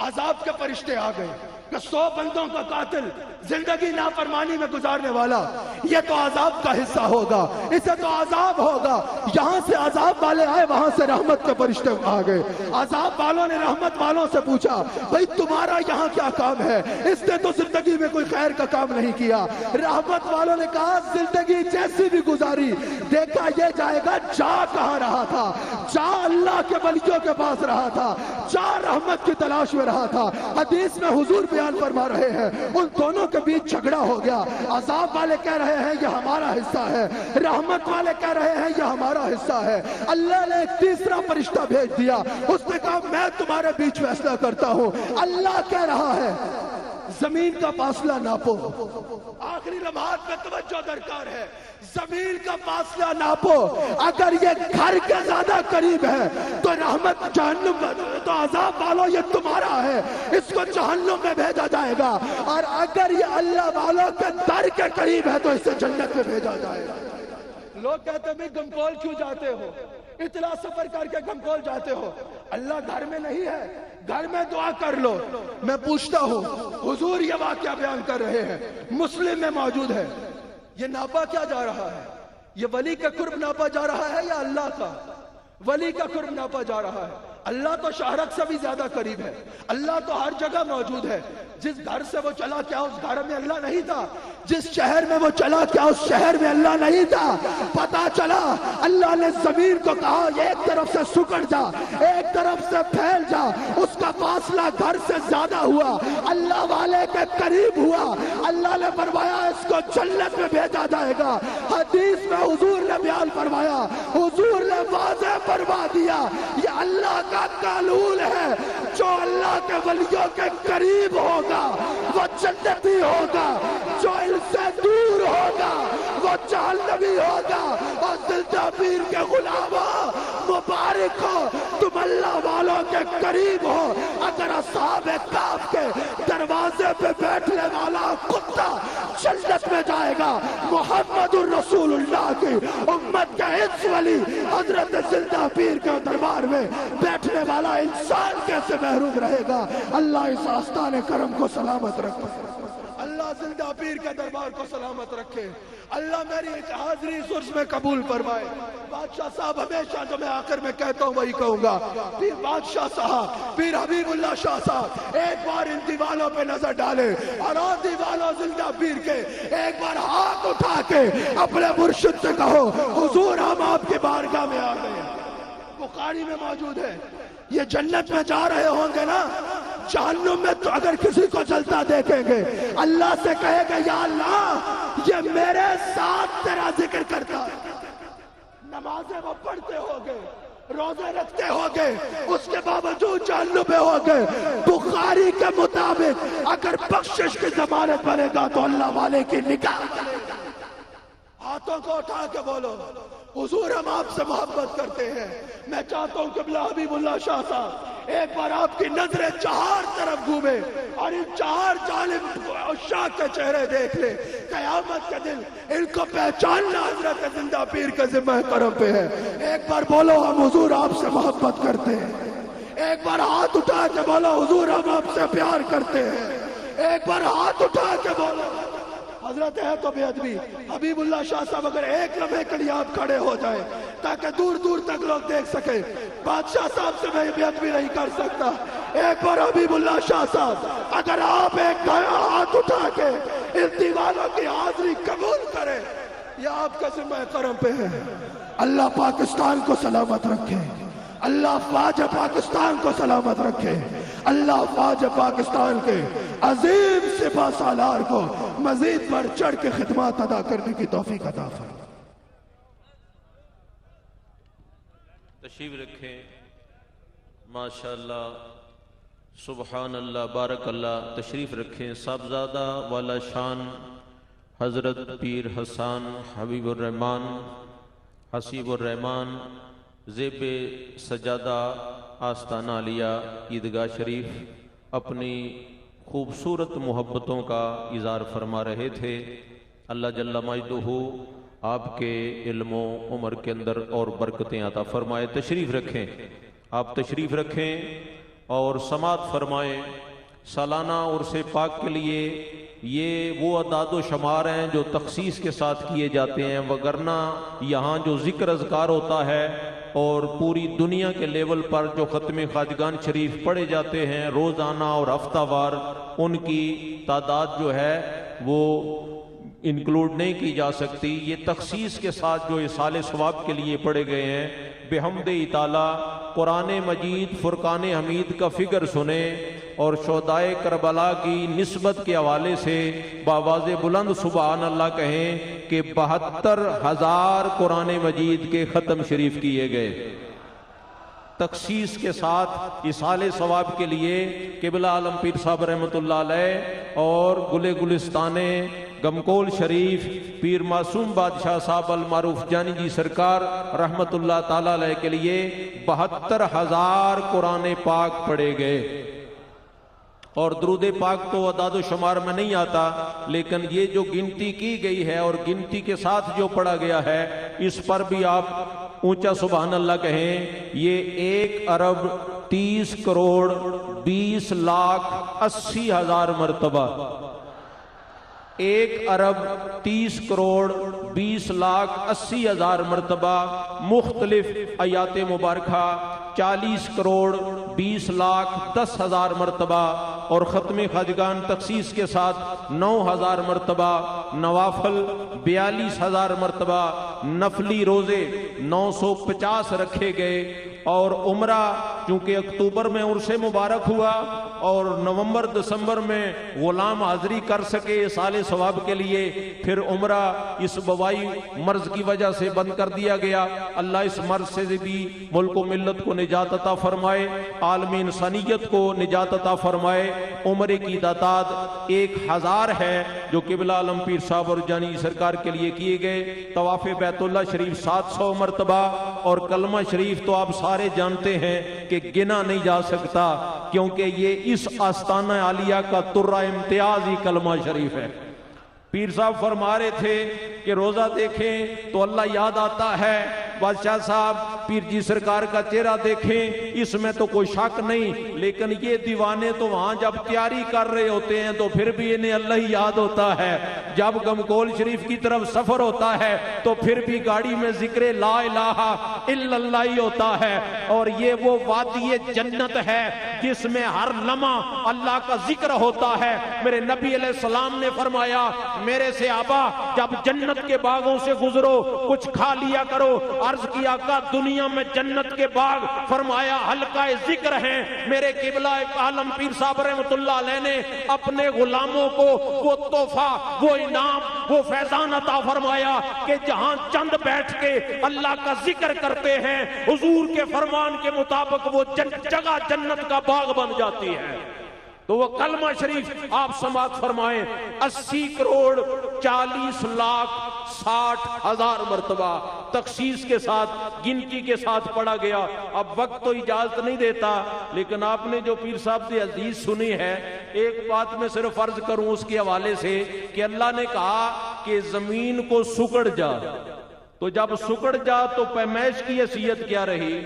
عذاب کے فرشتے آ گئے کہ 100 بندوں کا قاتل, زندگی نافرمانی میں گزارنے والا, یہ تو عذاب کا حصہ ہوگا, اسے تو عذاب ہوگا. یہاں سے عذاب والے آئے, وہاں سے رحمت کے فرشتے آ گئے. عذاب والوں نے رحمت والوں سے پوچھا بھئی تمہارا یہاں کیا کام ہے؟ اس نے تو زندگی میں کوئی خیر کا کام نہیں کیا. رحمت والوں نے کہا زندگی جیسی بھی گزاری, دیکھا یہ جائے گا, جا کہاں رہا تھا؟ جا اللہ کے ولیوں کے پاس رہا تھا, جا رحمت کی تلاش میں رہا تھا. حدیث میں حضور بیان فرما رہے ہیں ان دونوں کے بیچ جھگڑا ہو گیا. عذاب والے کہہ رہے ہیں یہ ہمارا حصہ ہے, رحمت والے کہہ رہے ہیں یہ ہمارا حصہ ہے. اللہ نے ایک تیسرا فرشتہ بھیج دیا, اس نے کہا میں تمہارے بیچ فیصلہ کرتا ہوں. اللہ کہہ رہا ہے زمین کا فاصلہ ناپو. آخری لمحات میں توجہ درکار ہے. زمین کا فاصلہ ناپو, اگر یہ گھر کے زیادہ قریب ہے تو رحمت جہنم, تو عذاب والوں یہ تمہارا ہے, اس کو جہنم میں بھیجا جائے گا. اور اگر یہ اللہ والوں کے در کے قریب ہے تو اسے جنت میں بھیجا جائے گا. لوگ کہتے ہیں گمکول کیوں جاتے ہو, اتنا سفر کر کے گمکول جاتے ہو؟ اللہ گھر میں نہیں ہے, گھر میں دعا کر لو. میں پوچھتا ہوں, حضور یہ واقعہ بیان کر رہے ہیں, مسلم میں موجود ہے. یہ ناپا کیا جا رہا ہے؟ یہ ولی کا قرب ناپا جا رہا ہے یا اللہ کا؟ ولی کا قرب ناپا جا رہا ہے. اللہ تو شہرت سے بھی زیادہ قریب ہے, اللہ تو ہر جگہ موجود ہے. جس گھر سے وہ چلا کیا اس گھر میں اللہ نہیں تھا؟ جس شہر میں وہ چلا کیا اس شہر میں اللہ نہیں تھا؟ پتا چلا اللہ نے زمین کو کہا ایک طرف سے سکڑ جا, ایک طرف سے پھیل جا. اس کا فاصلہ گھر سے زیادہ ہوا, اللہ والے کے قریب ہوا. اللہ نے فرمایا اس کو جنت میں بھیجا جائے گا. حدیث میں حضور نے بیان فرمایا, حضور نے واضح فرما دیا یہ اللہ کا قانون ہے, جو اللہ کے ولیوں کے قریب ہوگا وہ جنتی ہوگا, جو ان سے دور ہوگا وہ جہنمی ہوگا. اور زندہ پیر کے غلاموں مبارک ہو, تم اللہ والوں کے قریب ہو. اگر اصحاب کہف کے دروازے پہ بیٹھنے والا کتا جنت میں جائے گا, محمد الرسول اللہ کی امت کا اس ولی حضرت زندہ پیر کے دربار میں بیٹھنے والا انسان کیسے محروم رہے گا؟ اللہ اس آستان کرم کو سلامت رکھے، اللہ زندہ پیر کے دربار کو سلامت رکھے، اللہ میری حاضری اس عرس میں قبول فرمائے۔ بادشاہ صاحب ہمیشہ جو میں آخر میں کہتا ہوں وہی کہوں گا، پیر بادشاہ صاحب، پیر حبیب اللہ شاہ صاحب ایک بار ان دیوالوں پہ نظر ڈالیں اور آن دیوالوں زندہ پیر کے ایک بار ہاتھ اٹھا کے اپنے مرشد سے کہو حضور ہم آپ کی بارگاہ میں آ گئے۔ بخاری میں موجود ہے، یہ جنت میں جا رہے ہوں گے نا، جہنم میں تو اگر کسی کو جلتا دیکھیں گے اللہ سے کہے گا یا اللہ یہ میرے ساتھ تیرا ذکر کرتا ہے، نمازیں وہ پڑھتے ہوگے، روزے رکھتے ہوگے، اس کے باوجود جہنم میں ہوگے۔ بخاری کے مطابق اگر بخشش کی ضمانت بنے گا تو اللہ والے کی نکاح کرے گا۔ ہاتھوں کو اٹھا کے بولو حضور ہم آپ سے محبت کرتے ہیں۔ میں چاہتا ہوں قبلہ حبیب اللہ شاہ صاحب ایک بار آپ کی نظریں چہار طرف گھومے اور ان چہار جانب عشاق کے چہرے دیکھ لے۔ قیامت کے دن ان کو پہچاننا حضرت زندہ پیر کے ذمہ کرم پہ ہے۔ ایک بار بولو ہم حضور آپ سے محبت کرتے ہیں، ایک بار ہاتھ اٹھا کے بولو حضور ہم آپ سے پیار کرتے ہیں، ایک بار ہاتھ اٹھا کے بولو۔ حضرت ہے تو بے ادبی، حبیب اللہ شاہ صاحب اگر ایک لمحے کے لیے آپ کھڑے ہو جائیں تاکہ دور دور تک لوگ دیکھ سکیں، بادشاہ صاحب سے میں بے ادبی نہیں کر سکتا۔ ایک بار حبیب اللہ شاہ صاحب اگر آپ ایک دائیں ہاتھ اٹھا کے ان دیوالوں کی حاضری قبول کریں، یہ آپ کا ذمہ کرم پہ ہے۔ اللہ پاکستان کو سلامت رکھے، اللہ فوج پاکستان کو سلامت رکھے، اللہ فوج پاکستان کے عظیم سپہ سالار کو مزید بڑھ چڑھ کے خدمات ادا کرنے کی توفیق عطا فرمائے۔ تشریف رکھیں۔ ماشاءاللہ، سبحان اللہ، بارک اللہ۔ تشریف رکھیں۔ صاحبزادہ والا شان حضرت پیر حسان حبیب الرحمان حسیب الرحمان زیب سجادہ آستانہ علیہ عیدگاہ شریف اپنی خوبصورت محبتوں کا اظہار فرما رہے تھے۔ اللہ جل مجدہ آپ کے علم و عمر کے اندر اور برکتیں عطا فرمائے۔ تشریف رکھیں، آپ تشریف رکھیں اور سماعت فرمائیں۔ سالانہ عرس پاک کے لیے یہ وہ اعداد و شمار ہیں جو تخصیص کے ساتھ کیے جاتے ہیں، وگرنہ یہاں جو ذکر اذکار ہوتا ہے اور پوری دنیا کے لیول پر جو ختم خواجگان شریف پڑھے جاتے ہیں روزانہ اور ہفتہ وار، ان کی تعداد جو ہے وہ انکلوڈ نہیں کی جا سکتی۔ یہ تخصیص کے ساتھ جو اصال ثواب کے لیے پڑھے گئے ہیں، بحمد تعالی قرآن مجید فرقان حمید کا فکر سنیں اور شہدائے کربلا کی نسبت کے حوالے سے بآواز بلند سبحان اللہ کہیں کہ 72,000 قرآن مجید کے ختم شریف کیے گئے تخصیص کے ساتھ اصال ثواب کے لیے۔ قبلہ عالم پیر صاحب رحمۃ اللہ علیہ اور گل گلستان گمکول شریف پیر معصوم بادشاہ صاحب المعروف جانی جی سرکار رحمت اللہ تعالی علیہ کے لیے 72,000 قرآن پاک پڑھے گئے۔ اور درود پاک تو اعداد و شمار میں نہیں آتا، لیکن یہ جو گنتی کی گئی ہے اور گنتی کے ساتھ جو پڑھا گیا ہے اس پر بھی آپ اونچا سبحان اللہ کہیں۔ یہ 1,20,20,80,000 مرتبہ، 1,30,20,80,000 مرتبہ مختلف آیات مبارکہ، 40,20,10,000 مرتبہ، اور ختم خواجگان تخصیص کے ساتھ 9,000 مرتبہ، نوافل 42,000 مرتبہ، نفلی روزے 950 رکھے گئے، اور عمرہ چونکہ اکتوبر میں عرس مبارک ہوا اور نومبر دسمبر میں غلام حاضری کر سکے سال ثواب کے لیے، پھر عمرہ اس وبائی مرض کی وجہ سے بند کر دیا گیا۔ اللہ اس مرض سے بھی ملک و ملت کو نجات عطا فرمائے، عالم انسانیت کو نجات عطا فرمائے۔ عمرے کی تعداد 1,000 ہے جو قبلہ عالم پیر صاحب اور جانی سرکار کے لیے کیے گئے۔ طواف بیت اللہ شریف 700 مرتبہ، اور کلمہ شریف تو آپ سارے جانتے ہیں کہ گنا نہیں جا سکتا، کیونکہ یہ اس آستانہ عالیہ کا ترہ امتیاز ہی کلمہ شریف ہے۔ پیر صاحب فرما رہے تھے کہ روزہ دیکھیں تو اللہ یاد آتا ہے، بادشاہ صاحب پیر جی سرکار کا چہرہ دیکھیں، اس میں تو کوئی شک نہیں، لیکن یہ دیوانے تو وہاں جب تیاری کر رہے ہوتے ہیں تو پھر بھی انہیں اللہ ہی یاد ہوتا ہے، جب گمکول شریف کی طرف سفر ہوتا ہے تو پھر بھی گاڑی میں ذکر لا الہ الا اللہ ہی ہوتا ہے۔ اور یہ وہ وادی جنت ہے جس میں ہر لمحہ اللہ کا ذکر ہوتا ہے۔ میرے نبی علیہ السلام نے فرمایا میرے صحابہ جب جنت کے باغوں سے گزرو کچھ کھا لیا کرو۔ عرض کیا آقا دنیا میں جنت کے باغ، فرمایا حلقہ ذکر ہیں۔ میرے قبلہ عالم پیر صاحب رحمۃ اللہ علیہ نے اپنے غلاموں کو وہ تحفہ، وہ انعام، وہ فیضان عطا فرمایا کہ جہاں چند بیٹھ کے اللہ کا ذکر کرتے ہیں حضور کے فرمان کے مطابق وہ جگہ جنت کا باغ بن جاتی ہے۔ تو وہ کلمہ شریف آپ سماعت فرمائیں 80 کروڑ 40 لاکھ 60 ہزار مرتبہ تخصیص کے ساتھ، گنتی کے ساتھ پڑھا گیا۔ اب وقت تو اجازت نہیں دیتا، لیکن آپ نے جو پیر صاحب سے حدیث سنی ہے، ایک بات میں صرف عرض کروں اس کے حوالے سے کہ اللہ نے کہا کہ زمین کو سکڑ جا، تو جب سکڑ جا تو پیمائش کی حیثیت کیا رہی؟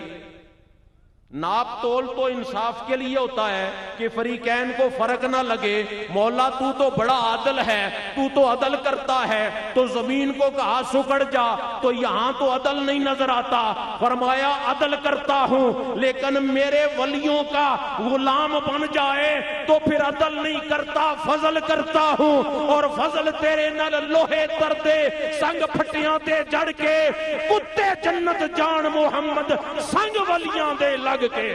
ناپ تول تو انصاف کے لیے ہوتا ہے کہ فریقین کو فرق نہ لگے۔ مولا تو بڑا عادل ہے، تو عدل کرتا ہے، تو زمین کو کہا سکڑ جا، تو یہاں تو عدل نہیں نظر آتا۔ فرمایا عدل کرتا ہوں، لیکن میرے ولیوں کا غلام بن جائے تو پھر عدل نہیں کرتا، فضل کرتا ہوں۔ اور فضل تیرے نال لوہے تردے سنگ پھٹیاں دے جڑ کے کتے جنت جان محمد سنگ ولیاں دے لگ کے۔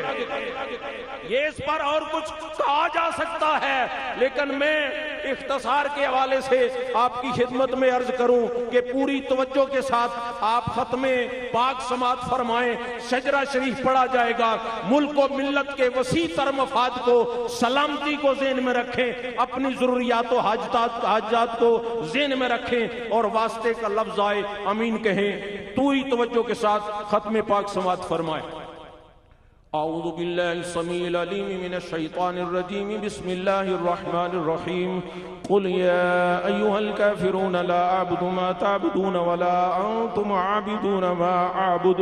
یہ اس پر اور کچھ کہا جا سکتا ہے، لیکن میں اختصار کے حوالے سے آپ کی خدمت میں عرض کروں کہ پوری توجہ کے ساتھ آپ ختم پاک سماعت فرمائیں۔ شجرہ شریف پڑھا جائے گا، ملک و ملت کے وسیع تر مفاد کو، سلامتی کو ذہن میں رکھیں، اپنی ضروریات و حاجات کو ذہن میں رکھیں، اور واسطے کا لفظ آئے امین کہیں۔ پوری توجہ کے ساتھ ختم پاک سماعت فرمائیں۔ اعوذ باللہ السمیع العلیم من الشیطان الرجیم، بسم اللہ الرحمن الرحیم۔ قل یا ایہا الکافرون لا اعبد ما تعبدون ولا انتم عابدون ما اعبد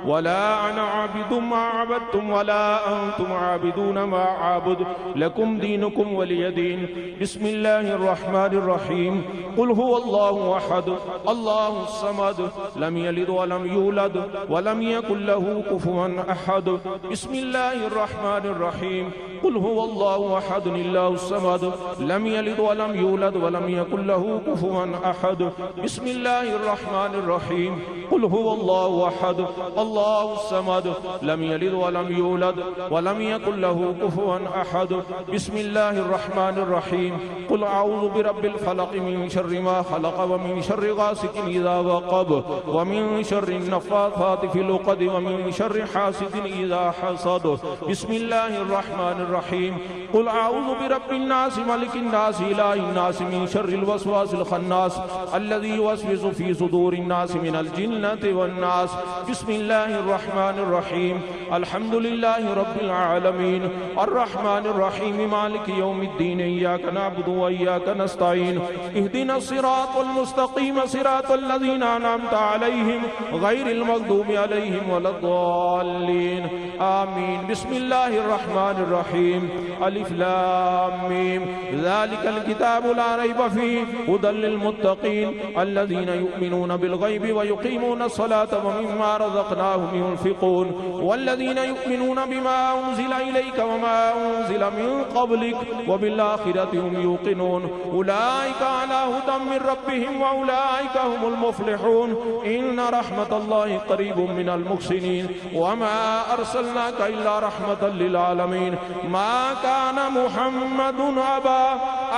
ولا انا عابد ما عبدتم ولا انتم عابدون ما اعبد لکم دینکم ولی دین۔ بسم اللہ الرحمن الرحیم۔ قل هو اللہ احد اللہ الصمد لم یلد ولم یولد ولم یکن له کفوا احد۔ بسم اللہ الرحمن الرحیم۔ قل هو اللہ احد اللہ الصمد لم یلد ولم یولد ولم یکن له کفوا احد۔ بسم اللہ الرحمن الرحیم۔ قل هو اللہ احد اللہ الصمد لم یلد ولم یولد ولم یکن له کفوا احد۔ بسم اللہ الرحمن الرحیم۔ قل اعوذ برب الفلق من شر ما خلق ومن شر غاسق اذا وقب ومن شر النفاثات في العقد ومن شر حاسد اذا حسد۔ بسم اللہ الرحمن الرحیم۔ قل اعوذ برب الناس ملک الناس الہ الناس من شر الوسواس الخناس الذي يوسوس في صدور الناس من الجنة والناس۔ بسم اللہ الرحمن الرحیم۔ الحمد للہ رب العالمین الرحمن الرحیم مالک یوم الدین ایاک نعبد و ایاک نستعین اہدنا الصراط المستقیم صراط الذین انعمت علیہم غیر المغضوب علیہم ولا الضالین آمین۔ بسم اللہ الرحمن الرحیم۔ الف لام میم ذالک الکتاب لا ریب فیہ ھدی للمتقین الذین یؤمنون بالغیب ویقیمون الصلاة ومما رزقناہم ينفقون والذین یؤمنون بما انزل الیک وما انزل من قبلک وبالآخرة هم یوقنون اولئک علی ھدی من ربهم واولئک هم المفلحون ان رحمت اللہ قریب من المحسنین وما ارسلناک الا رحمتا للعالمین۔ ما كان محمد ابا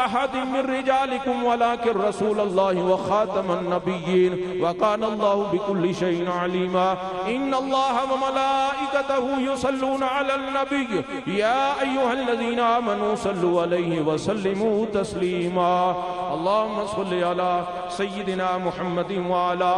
احد من رجالكم ولكن رسول الله وخاتم النبيين وكان الله بكل شيء عليما۔ ان الله وملائكته يصلون على النبي يا ايها الذين امنوا صلوا عليه وسلموا تسليما۔ اللهم صل على سيدنا محمد وعلى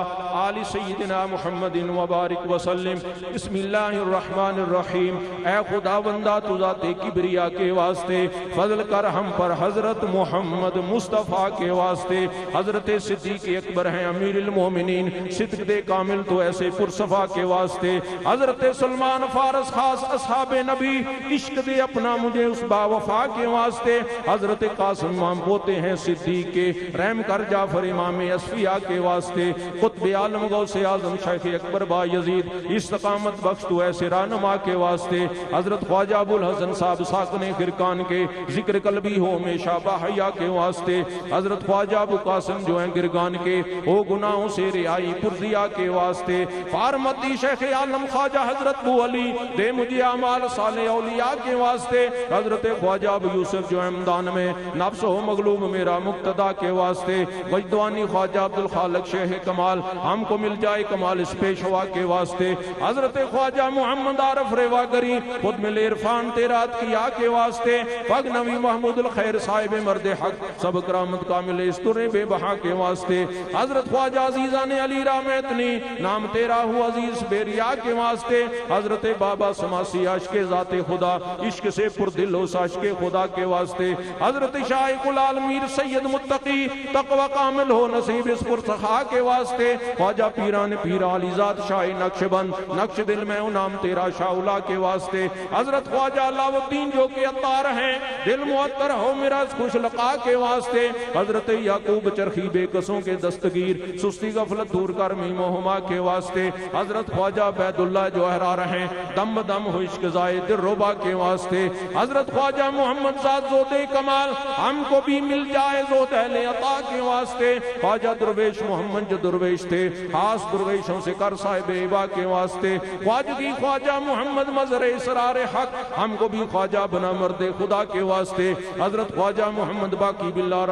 آل سيدنا محمد وبارك وسلم۔ بسم اللہ الرحمن الرحیم۔ اے خدا بندہ تو ذات کبریا کے واسطے فضل کر ہم پر حضرت محمد مصطفیٰ کے واسطے حضرت صدیق اکبر ہیں امیر المومنین صدق دے کامل تو ایسے پرصفا کے واسطے حضرت سلمان فارس خاص اصحاب نبی عشق دے اپنا مجھے اس با وفا کے واسطے حضرت قاسم امام پوتے ہیں صدیق کے رحم کر جعفر امام اصفیاء کے واسطے قطب عالم غوث اعظم شیخ اکبر با یزید استقامت بخش تو ایسے رہنما کے واسطے حضرت خواجہ ابو الحسن صاحب ساکن خرقان کے ذکر قلبی ہو ہمیشہ باحیا کے واسطے حضرت خواجہ ابو قاسم جو ہیں گرگان کے ہو گناہوں سے رہائی پرزیا کے واسطے فارمتی شیخ عالم خواجہ حضرت ابو علی دے مجھے اعمال صالح اولیاء کے واسطے حضرت خواجہ ابو یوسف جو ہمدان میں نفس و مغلوب میرا مقتدا کے واسطے وجدوانی خواجہ عبد الخالق شیخ کمال ہم کو مل جائے کمال اس پیشوا کے واسطے حضرت خواجہ محمد عارف ریواگری خود مل عرفان تیرات کیا کے واسطے فغنوی محمود الخیر صاحب مرد حق سب کرامت کامل استر بے بہا کے واسطے حضرت خواجہ عزیزان علی رحمتنی نام تیرا ہو عزیز بیریا کے واسطے حضرت بابا سماسی عشق ذات خدا عشق سے پردل ہو عشق خدا کے واسطے حضرت شاہ العالمین سید متقی تقوی کامل ہو نصیب اس پرسخا کے واسطے خواجہ پیران پیرا علی ذات شاہ نقش بند نقش دل میں نام تیرا شاولا کے واسطے حضرت خواجہ علاؤ الدین جو کہ عطار ہیں دل معطر ہو میرا خوش لقا کے واسطے حضرت یعقوب چرخی بے قصوں کے دستگیر سستی غفلت دور کر میم و ہما کے واسطے حضرت خواجہ عبید اللہ جو احرا رہے دم دم ہو عشق زائے در ربا کے واسطے حضرت خواجہ محمد ذات زود کمال ہم کو بھی مل جائے زود اہل عطا کے واسطے خواجہ درویش محمد جو درویش تھے خاص درویشوں سے کر صاحب عبا کے واسطے خواجگی خواجہ محمد مظہر اسرار حق ہم کو بھی خواجہ بنا مرد خدا کے واسطے حضرت خواجہ محمد باقی باللہ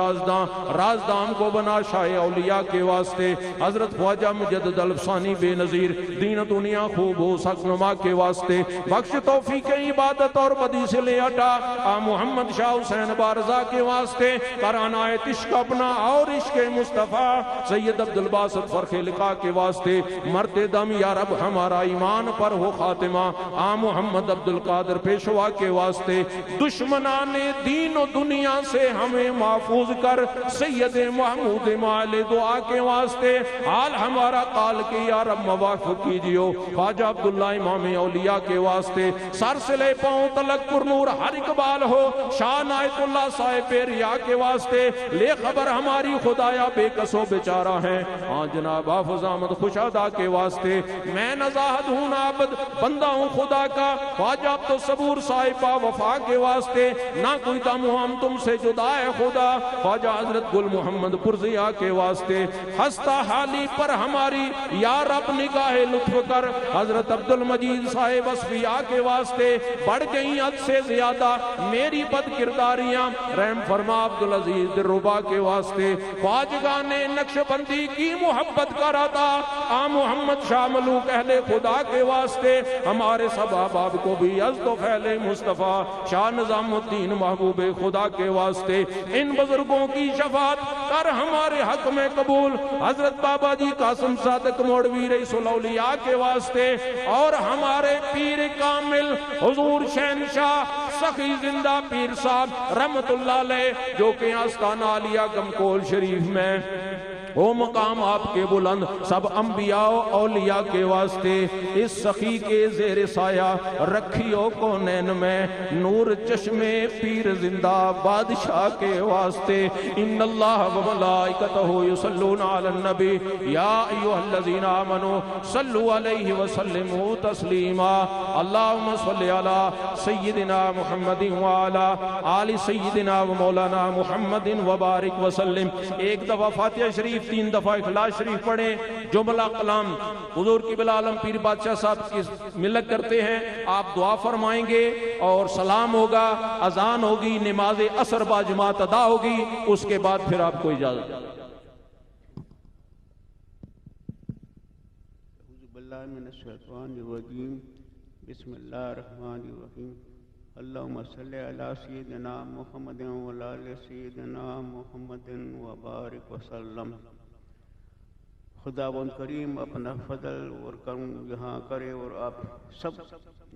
رازدان کو بنا شاہ اولیاء کے واسطے حضرت خواجہ مجدد الفسانی بے نظیر دین دنیا خوب ہو سکنما کے واسطے بخش توفیق عبادت اور بدی سے لے ہٹا محمد شاہ حسین بارزہ کے واسطے کرانہ عشق اپنا اور عشق مصطفیٰ سید عبدالباسط فرخ لقا کے واسطے مرتے دم یا رب ہمارا ایمان پر ہو خاتمہ محمد عبدالقادر پیشوا کے واسطے دشمنان دین و دنیا سے ہمیں محفوظ کر سید محمود مال دعا کے واسطے حال ہمارا قال کے یا رب موافق کیجیو خواجہ عبداللہ امام اولیاء کے واسطے سر سے لے پاؤں تلک پر نور ہر اقبال ہو شاہ نائت اللہ صاحب پیریا کے واسطے لے خبر ہماری خدایا بے قصو بیچارہ ہیں جناب حافظ احمد خوشادہ کے واسطے میں نزاہد ہوں عبد بندہ ہوں خدا کا خواجہ عبد الصبور صاحب وفا کے واسطے نہ کوئی دم ہم تم سے جدا ہے خدا خواجہ حضرت گل محمد پرزیا کے واسطے ہستہ حالی پر ہماری یا رب نگاہ لطف کر حضرت عبد المجید صاحب اصفیاء کے واسطے بڑھ گئی حد سے زیادہ میری بد کرداریاں رحم فرما عبدالعزیز درربا کے واسطے خواجگان نقش بندی کی محبت کا رہتا محمد شاہ ملوک اہل خدا کے واسطے ہمارے سب احباب کو بھی عزد و فعل مصطفیٰ شاہ نظام الدین محبوب خدا کے واسطے ان بزرگوں کی شفاعت کر ہمارے حق میں قبول حضرت بابا جی قاسم صادق موڑوی رئیس الاولیاء کے واسطے اور ہمارے پیر کامل حضور شہنشاہ سخی زندہ پیر صاحب رحمت اللہ علیہ جو کہ آستانہ عالیہ گمکول شریف میں وہ مقام آپ کے بلند سب انبیاء و اولیاء کے واسطے اس سخی کے زیر سایہ رکھیو کونین میں نور چشمے پیر زندہ بادشاہ کے واسطے ان اللہ و ملائکتہ یصلون علی النبی یا ایوہ الذین آمنوا صلو علیہ وسلموا تسلیما اللہم صلی علی سیدنا محمد وعلا آل سیدنا و مولانا محمد وبارک وسلم ایک دفعہ فاتحہ شریف 3 دفعہ اخلاص شریف پڑھیں جملہ کلام حضور قبلہ عالم پیر بادشاہ صاحب کی ملک کرتے ہیں آپ دعا فرمائیں گے اور سلام ہوگا اذان ہوگی نماز عصر با جماعت ادا ہوگی اس کے بعد پھر آپ کو اجازت من الشیطان الرجیم بسم اللہ الرحمن الرحیم اللہم صلی علی سیدنا محمد وعلی سیدنا محمد وبارک وسلم خداوند کریم اپنا فضل اور کرم یہاں کرے اور آپ سب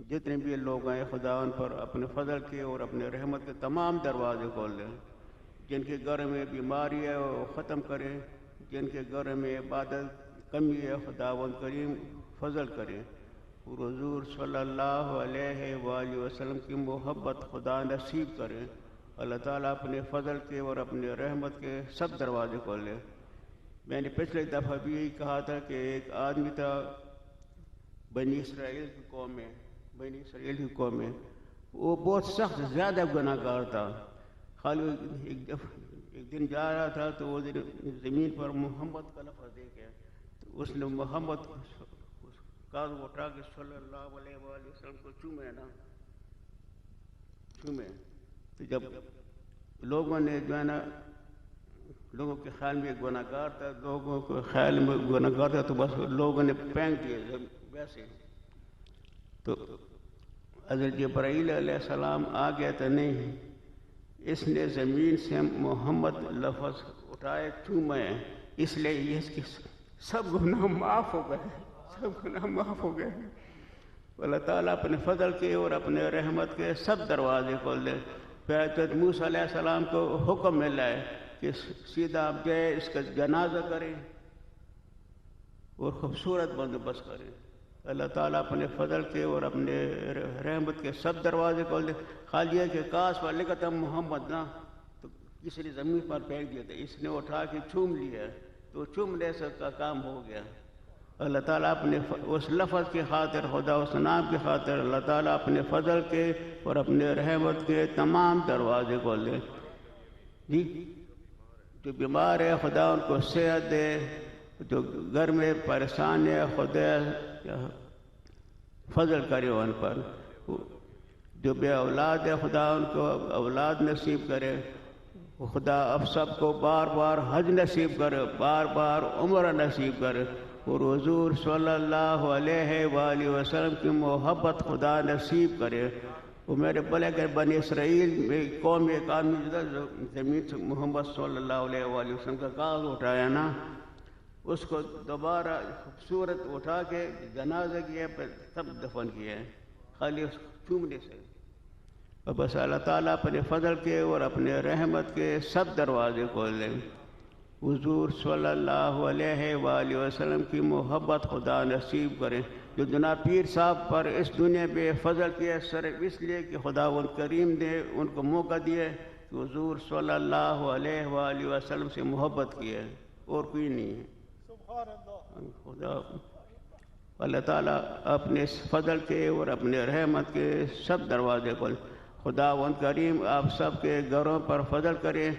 جتنے بھی لوگ آئے خداوند پر اپنے فضل کے اور اپنے رحمت کے تمام دروازے کھول لیں جن کے گھر میں بیماری ہے وہ ختم کرے، جن کے گھر میں عبادت کمی ہے خداوند کریم فضل کرے، اور حضور صلی اللہ علیہ وآلہ وسلم کی محبت خدا نصیب کرے۔ اللہ تعالیٰ اپنے فضل کے اور اپنے رحمت کے سب دروازے کھولے۔ میں نے پچھلے دفعہ بھی یہی کہا تھا کہ ایک آدمی تھا بنی اسرائیل کی قوم میں، وہ بہت سخت زیادہ گناہ گار تھا۔ خالی ایک دن جا رہا تھا تو وہ زمین پر محمد کا لفظ دیکھا تو اس نے محمد کا اٹھا کے صلی اللہ علیہ وآلہ وسلم کو چومے تو جب لوگوں نے جو ہے نا، لوگوں کے خیال میں گناہ گار تھا، تو بس لوگوں نے پھینک دیے ویسے، تو حضرت جبرائیل علیہ السلام آ گیا تو نہیں، اس نے زمین سے محمد لفظ اٹھائے چومے، اس لیے اس کے سب گناہ معاف ہو گئے۔ اللہ تعالیٰ اپنے فضل کے اور اپنے رحمت کے سب دروازے کھول دے۔ پھر حضرت موسیٰ علیہ السلام کو حکم ملا ہے کہ سیدھا آپ جائے اس کا جنازہ کریں اور خوبصورت بندوبست کریں۔ اللہ تعالیٰ اپنے فضل کے اور اپنے رحمت کے سب دروازے کھول دے۔ خالی ہے کہ کاش پر لکھا تھا محمد نا، تو کسی نے زمین پر پھینک دیا تھا، اس نے اٹھا کے چوم لیا تو چومنے سے کا کام ہو گیا۔ اللہ تعالیٰ اپنے اس لفظ کی خاطر، خدا اس نام کی خاطر اللہ تعالیٰ اپنے فضل کے اور اپنے رحمت کے تمام دروازے کھول دے۔ جی، جو بیمار ہے خدا ان کو صحت دے، جو گھر میں پریشان ہے خدا فضل کرے ان پر، جو بے اولاد ہے خدا ان کو اولاد نصیب کرے، خدا اب سب کو بار بار حج نصیب کرے، بار بار عمرہ نصیب کرے، اور حضور صلی اللہ علیہ وآلہ وسلم کی محبت خدا نصیب کرے۔ وہ میرے بلے کہ بنی اسرائیل میں قوم ایک آدمی زمین سے محمد صلی اللہ علیہ وآلہ وسلم کا کاغذ اٹھایا نا، اس کو دوبارہ خوبصورت اٹھا کے جنازہ کیا، پھر سب دفن کیا ہے خالی اس چومنے سے۔ اور بس اللہ تعالیٰ اپنے فضل کے اور اپنے رحمت کے سب دروازے کھول دیں۔ حضور صلی اللہ علیہ وآلہ وسلم کی محبت خدا نصیب کریں۔ جو جناب پیر صاحب پر اس دنیا میں فضل کیا صرف اس لیے کہ خدا ان کریم نے ان کو موقع دیا کہ حضور صلی اللہ علیہ وآلہ وسلم سے محبت کی ہے، اور کوئی نہیں ہے۔ خدا اللہ تعالیٰ اپنے فضل کے اور اپنے رحمت کے سب دروازے کھول۔ خدا ان کریم آپ سب کے گھروں پر فضل کرے،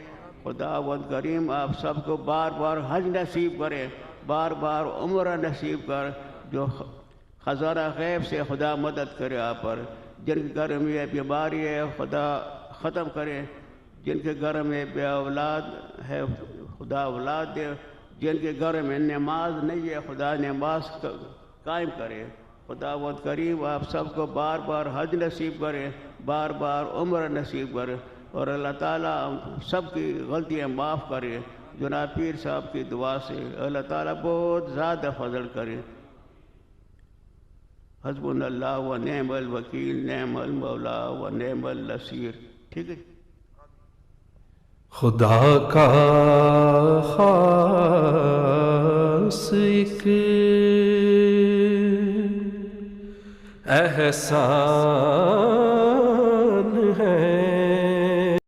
خدا ون کریم آپ سب کو بار بار حج نصیب کرے، بار بار عمرہ نصیب کر، جو خزانہ غیب سے خدا مدد کرے آپ پر۔ جن کے گھر میں بیماری ہے خدا ختم کرے، جن کے گھر میں بے اولاد ہے خدا اولاد دے، جن کے گھر میں نماز نہیں ہے خدا نماز قائم کرے۔ خدا ون کریم آپ سب کو بار بار حج نصیب کرے، بار بار عمرہ نصیب کرے، اور اللہ تعالیٰ سب کی غلطیاں معاف کرے۔ جناب پیر صاحب کی دعا سے اللہ تعالیٰ بہت زیادہ فضل کرے۔ حسبنا اللہ و نعم الوکیل، نعم المولا و نعم النصیر۔ ٹھیک ہے، خدا کا خاص ایک احسان